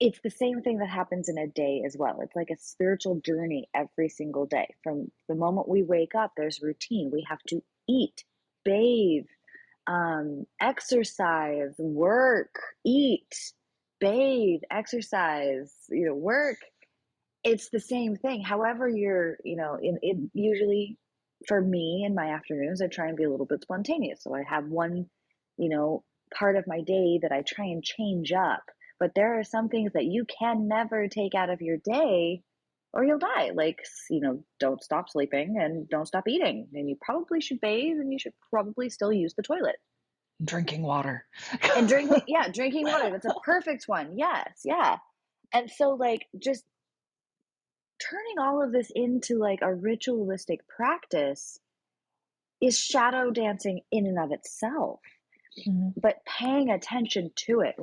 It's the same thing that happens in a day as well. It's like a spiritual journey every single day. From the moment we wake up, there's routine. We have to eat, bathe, exercise, work, eat, bathe, exercise, work. It's the same thing. However, you're, usually for me in my afternoons, I try and be a little bit spontaneous. So I have one, part of my day that I try and change up. But there are some things that you can never take out of your day or you'll die. Like, don't stop sleeping and don't stop eating. And you probably should bathe, and you should probably still use the toilet. Drinking water. And drinking water. That's a perfect one. Yes. Yeah. And so, like, just turning all of this into like a ritualistic practice is shadow dancing in and of itself. But paying attention to it.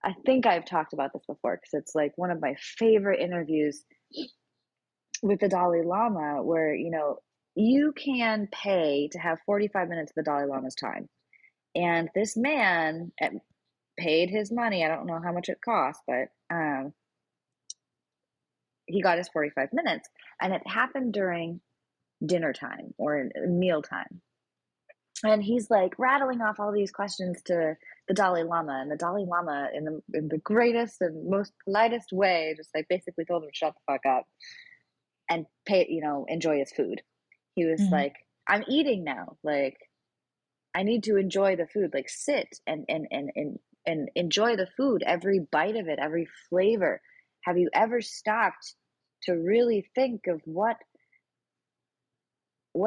I think I've talked about this before because it's like one of my favorite interviews with the Dalai Lama, where, you can pay to have 45 minutes of the Dalai Lama's time. And this man paid his money. I don't know how much it cost, but he got his 45 minutes. And it happened during dinner time or meal time. And he's like rattling off all these questions to the Dalai Lama, and the Dalai Lama, in the greatest and most politest way, just like basically told him to shut the fuck up and enjoy his food. He was like, "I'm eating now. Like, I need to enjoy the food. Like, sit and enjoy the food, every bite of it, every flavor. Have you ever stopped to really think of what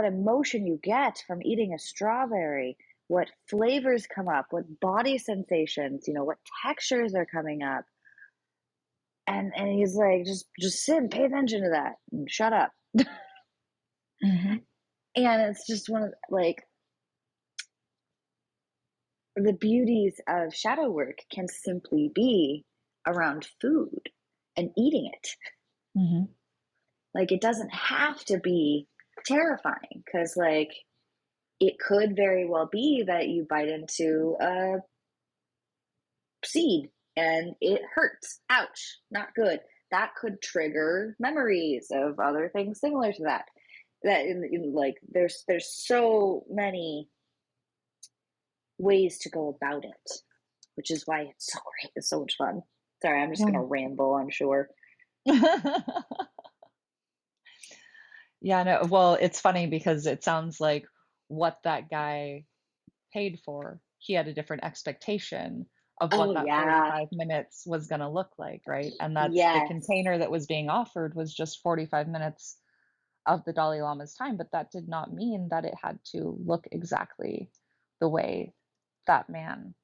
emotion you get from eating a strawberry, what flavors come up, what body sensations, what textures are coming up?" And he's like, just sit and pay attention to that and shut up. And it's just one of like the beauties of shadow work can simply be around food and eating it. Like, it doesn't have to be terrifying, because like it could very well be that you bite into a seed and it hurts. Ouch, not good. That could trigger memories of other things similar to that. Like there's so many ways to go about it, which is why it's so great. It's so much fun. Sorry, I'm just gonna ramble, I'm sure. Yeah, no, well, it's funny because it sounds like what that guy paid for he had a different expectation of Oh what that yeah. 45 minutes was going to look like, right? And that's the Yes. container that was being offered was just 45 minutes of the Dalai Lama's time, but that did not mean that it had to look exactly the way that man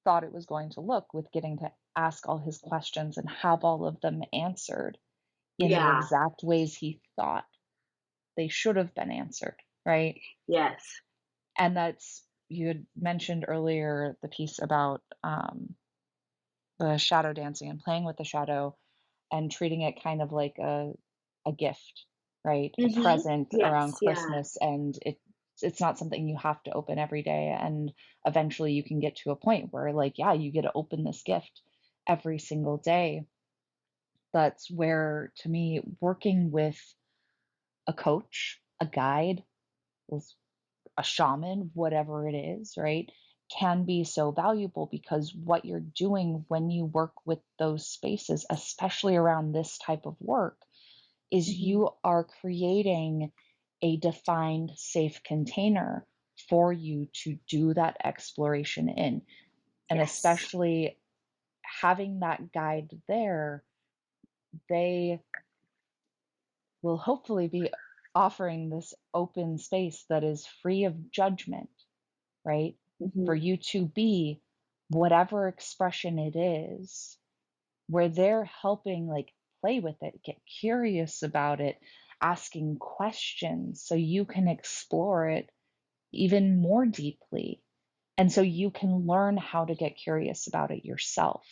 thought it was going to look, with getting to ask all his questions and have all of them answered in the Yeah. exact ways he thought they should have been answered, right? Yes. And that's, you had mentioned earlier the piece about the shadow dancing and playing with the shadow and treating it kind of like a gift, right? A Mm-hmm. present around Yes. Yeah. Christmas, and it's not something you have to open every day. And eventually you can get to a point where, like, yeah, you get to open this gift every single day. That's where, to me, working with a coach, a guide, a shaman, whatever it is, right, can be so valuable, because what you're doing when you work with those spaces, especially around this type of work, is Mm-hmm. you are creating a defined safe container for you to do that exploration in. And Yes. especially having that guide there, they will hopefully be offering this open space that is free of judgment, right? For Mm-hmm. you to be whatever expression it is, where they're helping, like, play with it, get curious about it, asking questions so you can explore it even more deeply. And so you can learn how to get curious about it yourself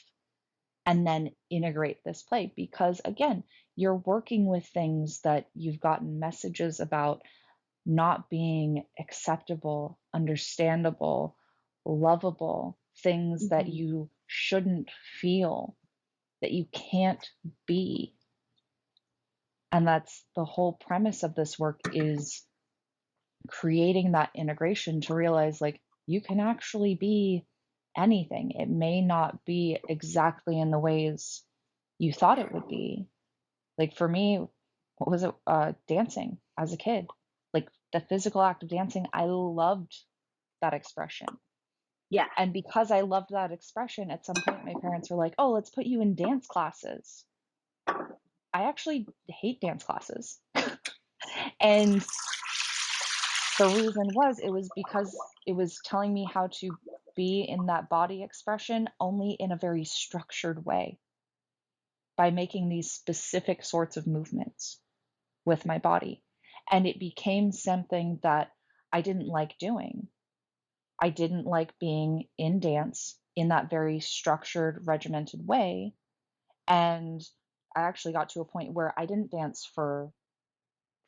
and then integrate this play, because again, you're working with things that you've gotten messages about not being acceptable, understandable, lovable, things that Mm-hmm. you shouldn't feel, that you can't be. And that's the whole premise of this work, is creating that integration to realize, like, you can actually be anything. It may not be exactly in the ways you thought it would be. Like for me, what was it? Dancing as a kid, like the physical act of dancing. I loved that expression. Yeah. And because I loved that expression, at some point my parents were like, "Oh, let's put you in dance classes." I actually hate dance classes. And the reason was, it was because it was telling me how to be in that body expression only in a very structured way, by making these specific sorts of movements with my body. And it became something that I didn't like doing. I didn't like being in dance in that very structured, regimented way. And I actually got to a point where I didn't dance for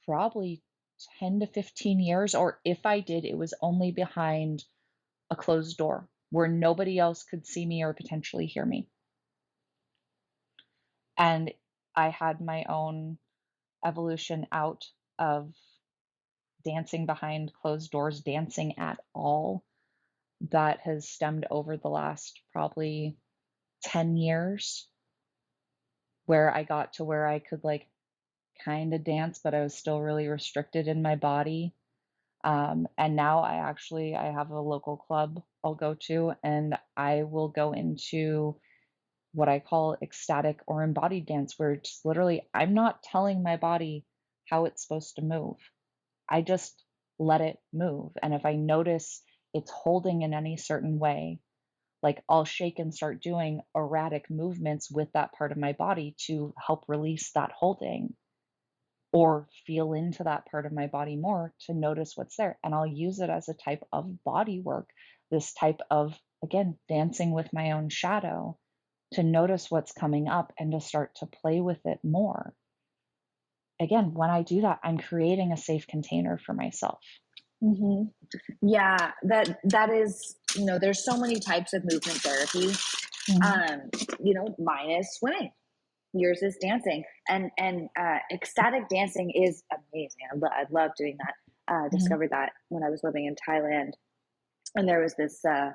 probably 10 to 15 years, or if I did, it was only behind a closed door where nobody else could see me or potentially hear me. And I had my own evolution out of dancing behind closed doors, dancing at all, that has stemmed over the last probably 10 years, where I got to where I could, like, kind of dance, but I was still really restricted in my body. And now I have a local club I'll go to, and I will go into what I call ecstatic or embodied dance, where it's literally, I'm not telling my body how it's supposed to move. I just let it move. And if I notice it's holding in any certain way, like, I'll shake and start doing erratic movements with that part of my body to help release that holding, or feel into that part of my body more to notice what's there. And I'll use it as a type of body work, this type of, again, dancing with my own shadow, to notice what's coming up and to start to play with it more. Again, when I do that, I'm creating a safe container for myself. Mm-hmm. Yeah, that is, there's so many types of movement therapy. Mhm, Mine is swimming. Yours is dancing, and ecstatic dancing is amazing. I love doing that. mhm, Discovered that when I was living in Thailand, and there was this. I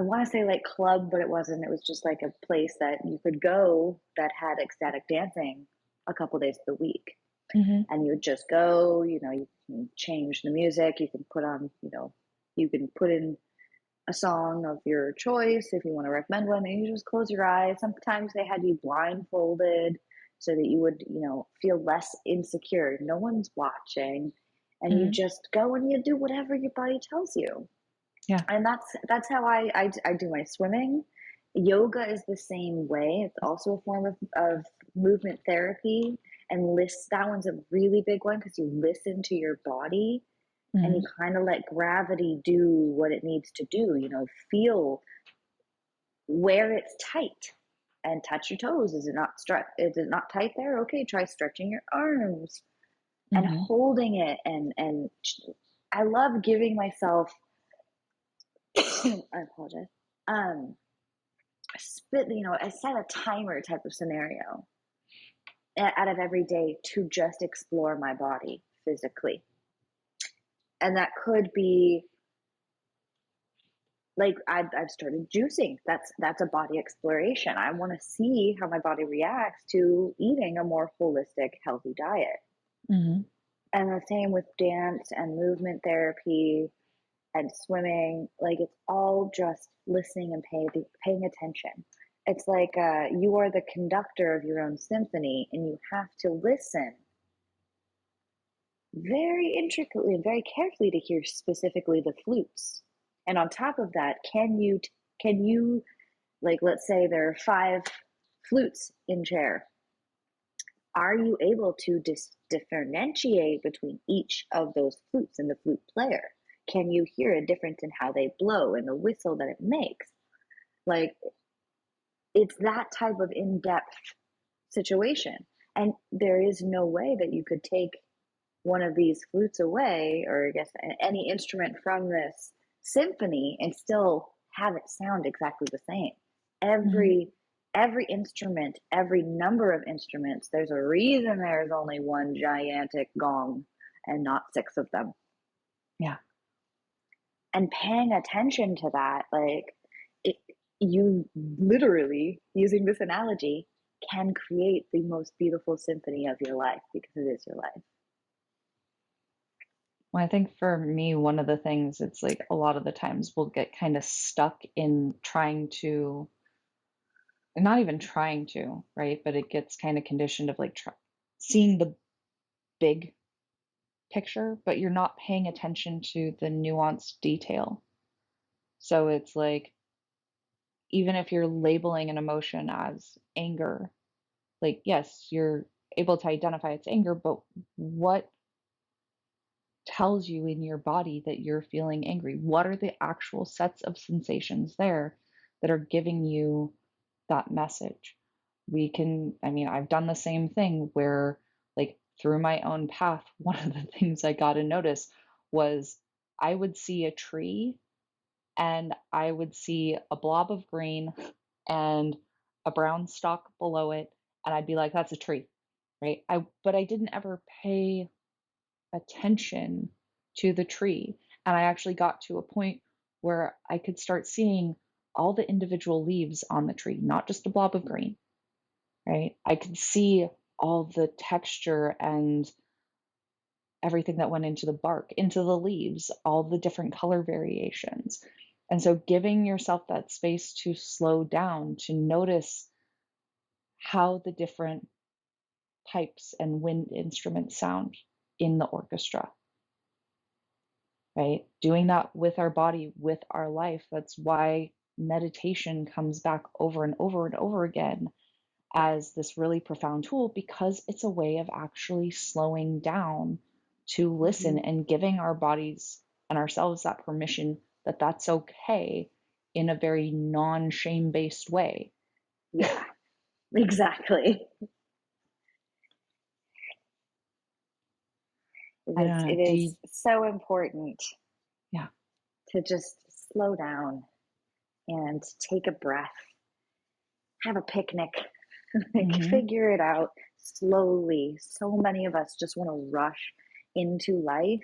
want to say like club, but it wasn't. It was just like a place that you could go that had ecstatic dancing a couple days of the week, mhm, and you would just go. You can change the music. You can put on, You can put in a song of your choice if you want to recommend one, and you just close your eyes. Sometimes they had you blindfolded so that you would, feel less insecure. No one's watching, and you Hmm. just go and you do whatever your body tells you. Yeah. And that's how I do my swimming. Yoga is the same way. It's also a form of movement therapy, and that one's a really big one because you listen to your body and you Hmm. kind of let gravity do what it needs to do, feel where it's tight and touch your toes. Is it not tight there? Okay, try stretching your arms and Hmm. holding it, and I love giving myself I apologize. Um I set a timer type of scenario out of every day to just explore my body physically. And that could be like I've started juicing. That's a body exploration. I want to see how my body reacts to eating a more holistic, healthy diet. Hmm. And the same with dance and movement therapy and swimming. Like it's all just listening and paying attention. It's like you are the conductor of your own symphony, and you have to listen very intricately and very carefully to hear specifically the flutes. And on top of that, can you like, let's say there are 5 flutes in chair. Are you able to differentiate between each of those flutes and the flute player? Can you hear a difference in how they blow and the whistle that it makes? Like, it's that type of in-depth situation. And there is no way that you could take one of these flutes away, or I guess any instrument from this symphony, and still have it sound exactly the same. Hmm. Every instrument, every number of instruments, there's a reason there's only one gigantic gong and not 6 of them. Yeah. And paying attention to that, like it, you literally, using this analogy, can create the most beautiful symphony of your life because it is your life. Well, I think for me, one of the things it's like a lot of the times we'll get kind of stuck in trying to, not even trying to, right? But it gets kind of conditioned of like seeing the big picture, but you're not paying attention to the nuanced detail. So it's like, even if you're labeling an emotion as anger, like, yes, you're able to identify it's anger, but what tells you in your body that you're feeling angry? What are the actual sets of sensations there that are giving you that message? I mean, I've done the same thing where, like, through my own path, one of the things I got to notice was I would see a tree and I would see a blob of green and a brown stalk below it. And I'd be like, that's a tree, right? But I didn't ever pay attention to the tree. And I actually got to a point where I could start seeing all the individual leaves on the tree, not just a blob of green, right? I could see all the texture and everything that went into the bark, into the leaves, all the different color variations. And so giving yourself that space to slow down, to notice how the different pipes and wind instruments sound in the orchestra, right? Doing that with our body, with our life. That's why meditation comes back over and over and over again as this really profound tool, because it's a way of actually slowing down to listen Mm-hmm. and giving our bodies and ourselves that permission that that's okay in a very non-shame based way. Yeah, exactly. I don't It know. Do is you? so important Yeah. to just slow down and take a breath, have a picnic, like Hmm. figure it out slowly. So many of us just want to rush into life.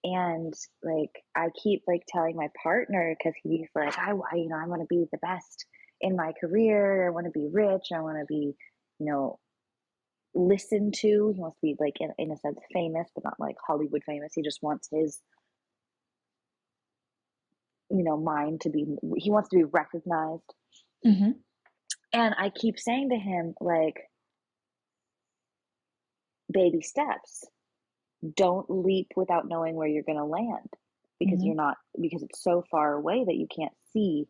And like I keep like telling my partner, because he's like, I want to be the best in my career. I want to be rich. I want to be, you know, listened to. He wants to be like in a sense famous, but not like Hollywood famous. He just wants his mind to be, he wants to be recognized. Mm-hmm. And I keep saying to him, like, baby steps. Don't leap without knowing where you're going to land, because Mm-hmm. because it's so far away that you can't see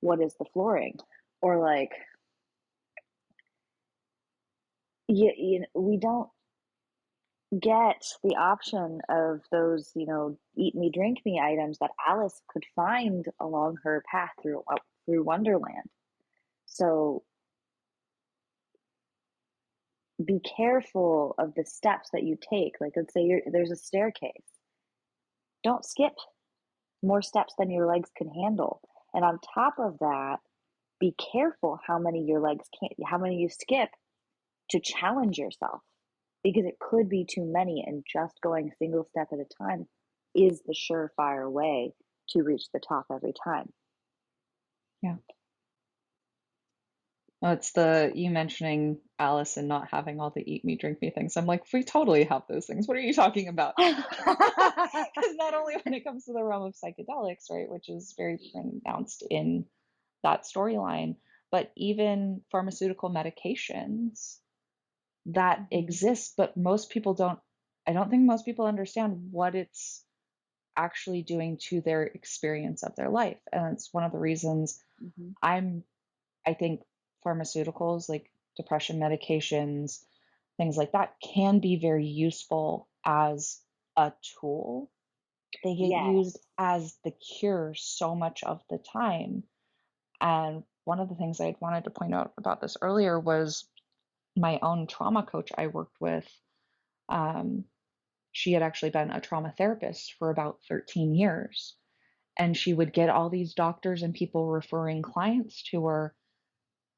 what is the flooring. Or like, we don't get the option of those, eat me, drink me items that Alice could find along her path through Wonderland. So be careful of the steps that you take. Like, let's say there's a staircase. Don't skip more steps than your legs can handle. And on top of that, be careful how many you skip to challenge yourself, because it could be too many, and just going a single step at a time is the surefire way to reach the top every time. Yeah. Well, it's you mentioning Alice and not having all the eat me, drink me things. I'm like, we totally have those things. What are you talking about? Because not only when it comes to the realm of psychedelics, right, which is very pronounced in that storyline, but even pharmaceutical medications that exist, but I don't think most people understand what it's actually doing to their experience of their life. And it's one of the reasons Mm-hmm. I think pharmaceuticals like depression medications, things like that can be very useful as a tool. They get Yes. used as the cure so much of the time. And one of the things I wanted to point out about this earlier was my own trauma coach I worked with. Um, she had actually been a trauma therapist for about 13 years. And she would get all these doctors and people referring clients to her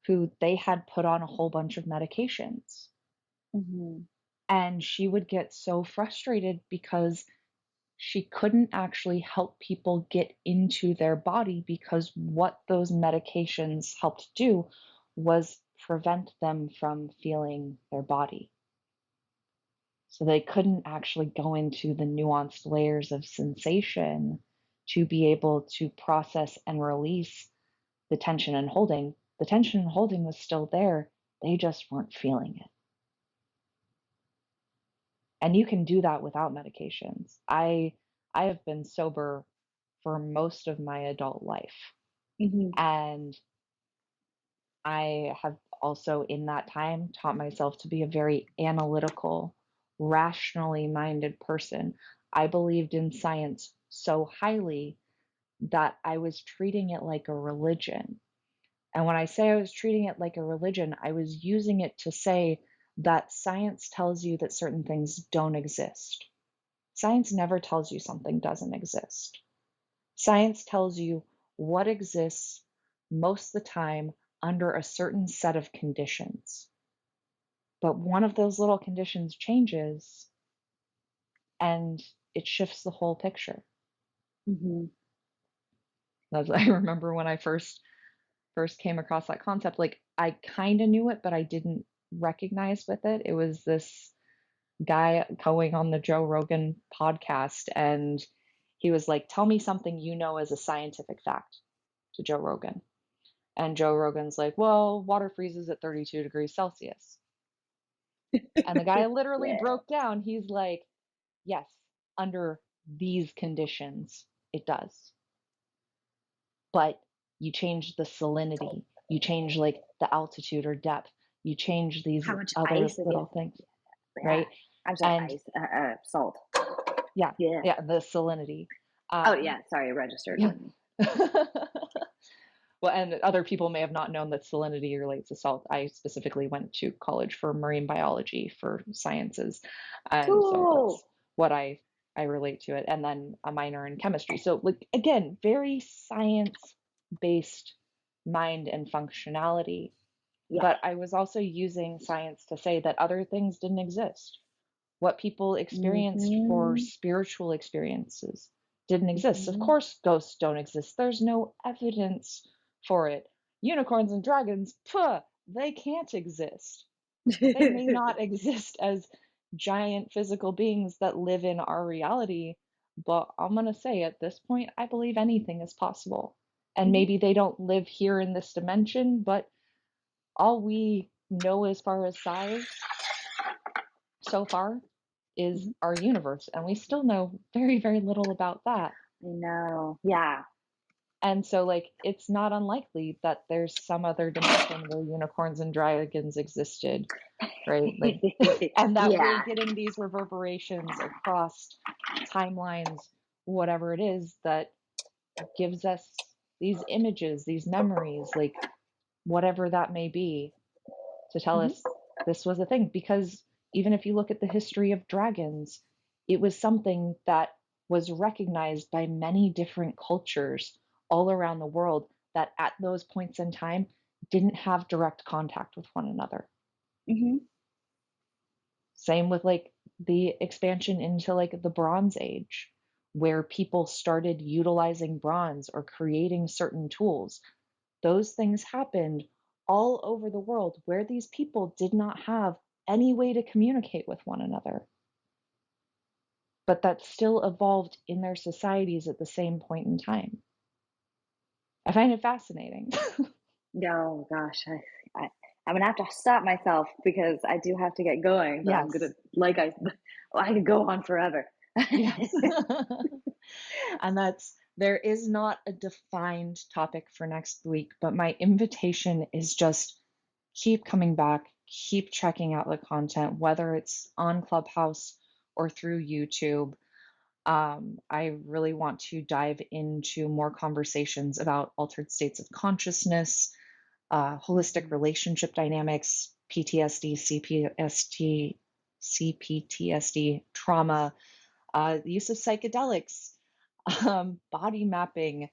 who they had put on a whole bunch of medications. Mm-hmm. And she would get so frustrated because she couldn't actually help people get into their body, because what those medications helped do was prevent them from feeling their body. So they couldn't actually go into the nuanced layers of sensation to be able to process and release the tension and holding. The tension and holding was still there, they just weren't feeling it. And you can do that without medications. I have been sober for most of my adult life. Mm-hmm. And I have also, in that time, taught myself to be a very analytical, rationally minded person. I believed in science so highly that I was treating it like a religion. And when I say I was treating it like a religion, I was using it to say that science tells you that certain things don't exist. Science never tells you something doesn't exist. Science tells you what exists most of the time under a certain set of conditions. But one of those little conditions changes and it shifts the whole picture. Mm-hmm. As I remember when I first came across that concept, like I kind of knew it, but I didn't recognize with it. It was this guy going on the Joe Rogan podcast, and he was like, "Tell me something you know as a scientific fact," to Joe Rogan. And Joe Rogan's like, "Well, water freezes at 32 degrees Celsius." And the guy literally Yeah. broke down. He's like, "Yes, under these conditions, it does. But you change the salinity, you change like the altitude or depth, you change these How much other ice it little is. things, Yeah. right?" I'm sorry, And ice. Salt. yeah, Yeah. yeah, the salinity. Oh, Um, yeah. Sorry, registered yeah. with me. Well, and other people may have not known that salinity relates to salt. I specifically went to college for marine biology for sciences, and so Cool. that's what I relate to it. And then a minor in chemistry. So, like again, very science-based mind and functionality. Yeah. But I was also using science to say that other things didn't exist. What people experienced for Mm-hmm. spiritual experiences didn't exist. Of Mm-hmm. course, ghosts don't exist. There's no evidence for it. Unicorns and dragons, puh, they can't exist. They may not exist as giant physical beings that live in our reality, But I'm going to say at this point, I believe anything is possible. And Hmm. maybe they don't live here in this dimension, but all we know as far as size so far is Hmm. our universe. And we still know very, very little about that. I know. Yeah. And so, like, it's not unlikely that there's some other dimension where unicorns and dragons existed, right? Like, and that we're Yeah. getting these reverberations across timelines, whatever it is that gives us these images, these memories, like whatever that may be, to tell Hmm. us this was a thing. Because even if you look at the history of dragons, it was something that was recognized by many different cultures all around the world that at those points in time didn't have direct contact with one another. Hmm. Same with like the expansion into like the Bronze Age, where people started utilizing bronze or creating certain tools. Those things happened all over the world where these people did not have any way to communicate with one another, but that still evolved in their societies at the same point in time. I find it fascinating. Oh gosh, I, I'm gonna have to stop myself because I do have to get going. But I'm gonna Yes, like I could go on forever. yes. And that's there is not a defined topic for next week, but my invitation is just keep coming back, keep checking out the content, whether it's on Clubhouse or through YouTube. I really want to dive into more conversations about altered states of consciousness, holistic relationship dynamics, PTSD, CPTSD, trauma, the use of psychedelics, body mapping,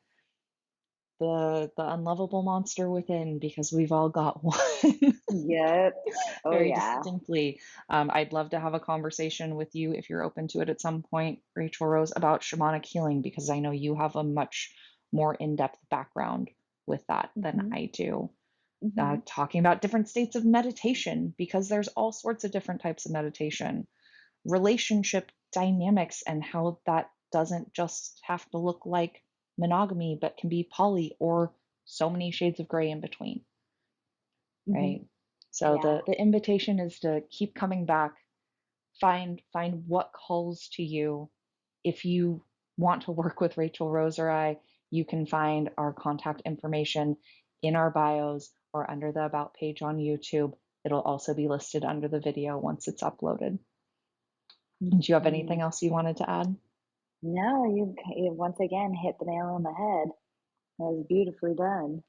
the unlovable monster within, because we've all got one. Yep. Oh Very yeah. distinctly. I'd love to have a conversation with you if you're open to it at some point, Rachelrose, about shamanic healing, because I know you have a much more in-depth background with that than Hmm. I do. Hmm. Talking about different states of meditation, because there's all sorts of different types of meditation, relationship dynamics, and how that doesn't just have to look like monogamy, but can be poly or so many shades of gray in between, Hmm. right? So Yeah. the invitation is to keep coming back, find what calls to you. If you want to work with Rachelrose or I, you can find our contact information in our bios or under the About page on YouTube. It'll also be listed under the video once it's uploaded. Do you have anything Mm. else you wanted to add? No, you once again hit the nail on the head. That was beautifully done.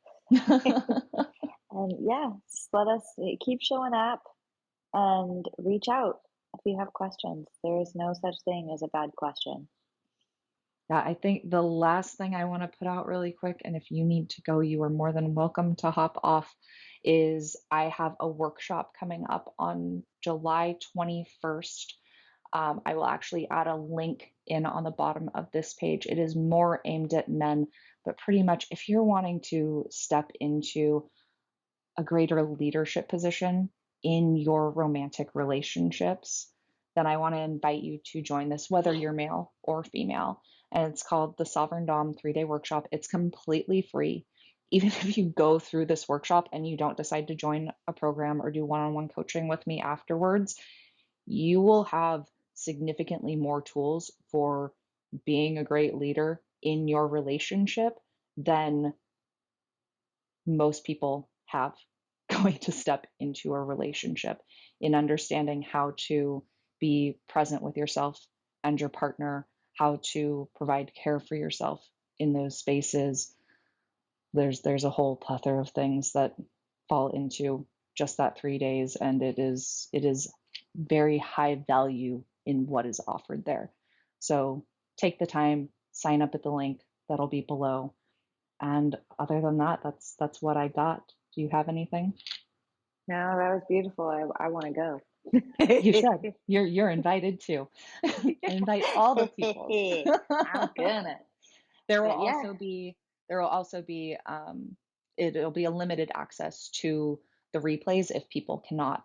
And yeah, just let us keep showing up and reach out if you have questions. There is no such thing as a bad question. Yeah, I think the last thing I want to put out really quick, and if you need to go, you are more than welcome to hop off, is I have a workshop coming up on July 21st. I will actually add a link in on the bottom of this page. It is more aimed at men, but pretty much if you're wanting to step into a greater leadership position in your romantic relationships, then I want to invite you to join this, whether you're male or female. And it's called the Sovereign Dom 3-day workshop. It's completely free. Even if you go through this workshop and you don't decide to join a program or do one on one coaching with me afterwards, you will have significantly more tools for being a great leader in your relationship than most people have going to step into a relationship, in understanding how to be present with yourself and your partner, how to provide care for yourself in those spaces. There's a whole plethora of things that fall into just that 3 days, and it is very high value in what is offered there. So take the time, sign up at the link that'll be below, and other than that, that's what I got. Do you have anything? No, that was beautiful. I want to go. You should. You're invited too. I invite all the peoples. I'm gonna. There will But yeah. also be there will also be it'll be a limited access to the replays if people cannot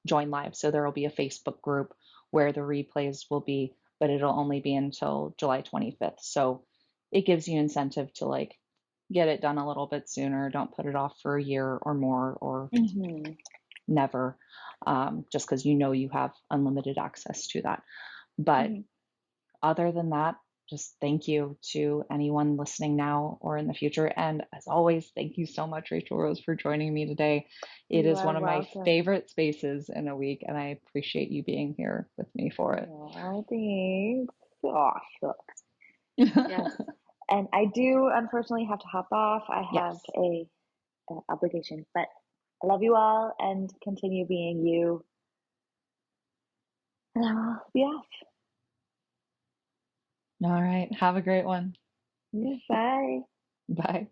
join live. So there will be a Facebook group where the replays will be but it'll only be until July 25th. So it gives you incentive to like get it done a little bit sooner. Don't put it off for a year or more or never, just because you know you have unlimited access to that. But other than that, just thank you to anyone listening now or in the future. And as always, thank you so much, Rachelrose, for joining me today. It You is are one of my welcome. favorite spaces in a week, and I appreciate you being here with me for it. Oh, thanks. Oh, shucks. Yes. And I do unfortunately have to hop off. I have Yes. a obligation, but I love you all and continue being you. And I'll be off. All right. Have a great one. Bye. Bye.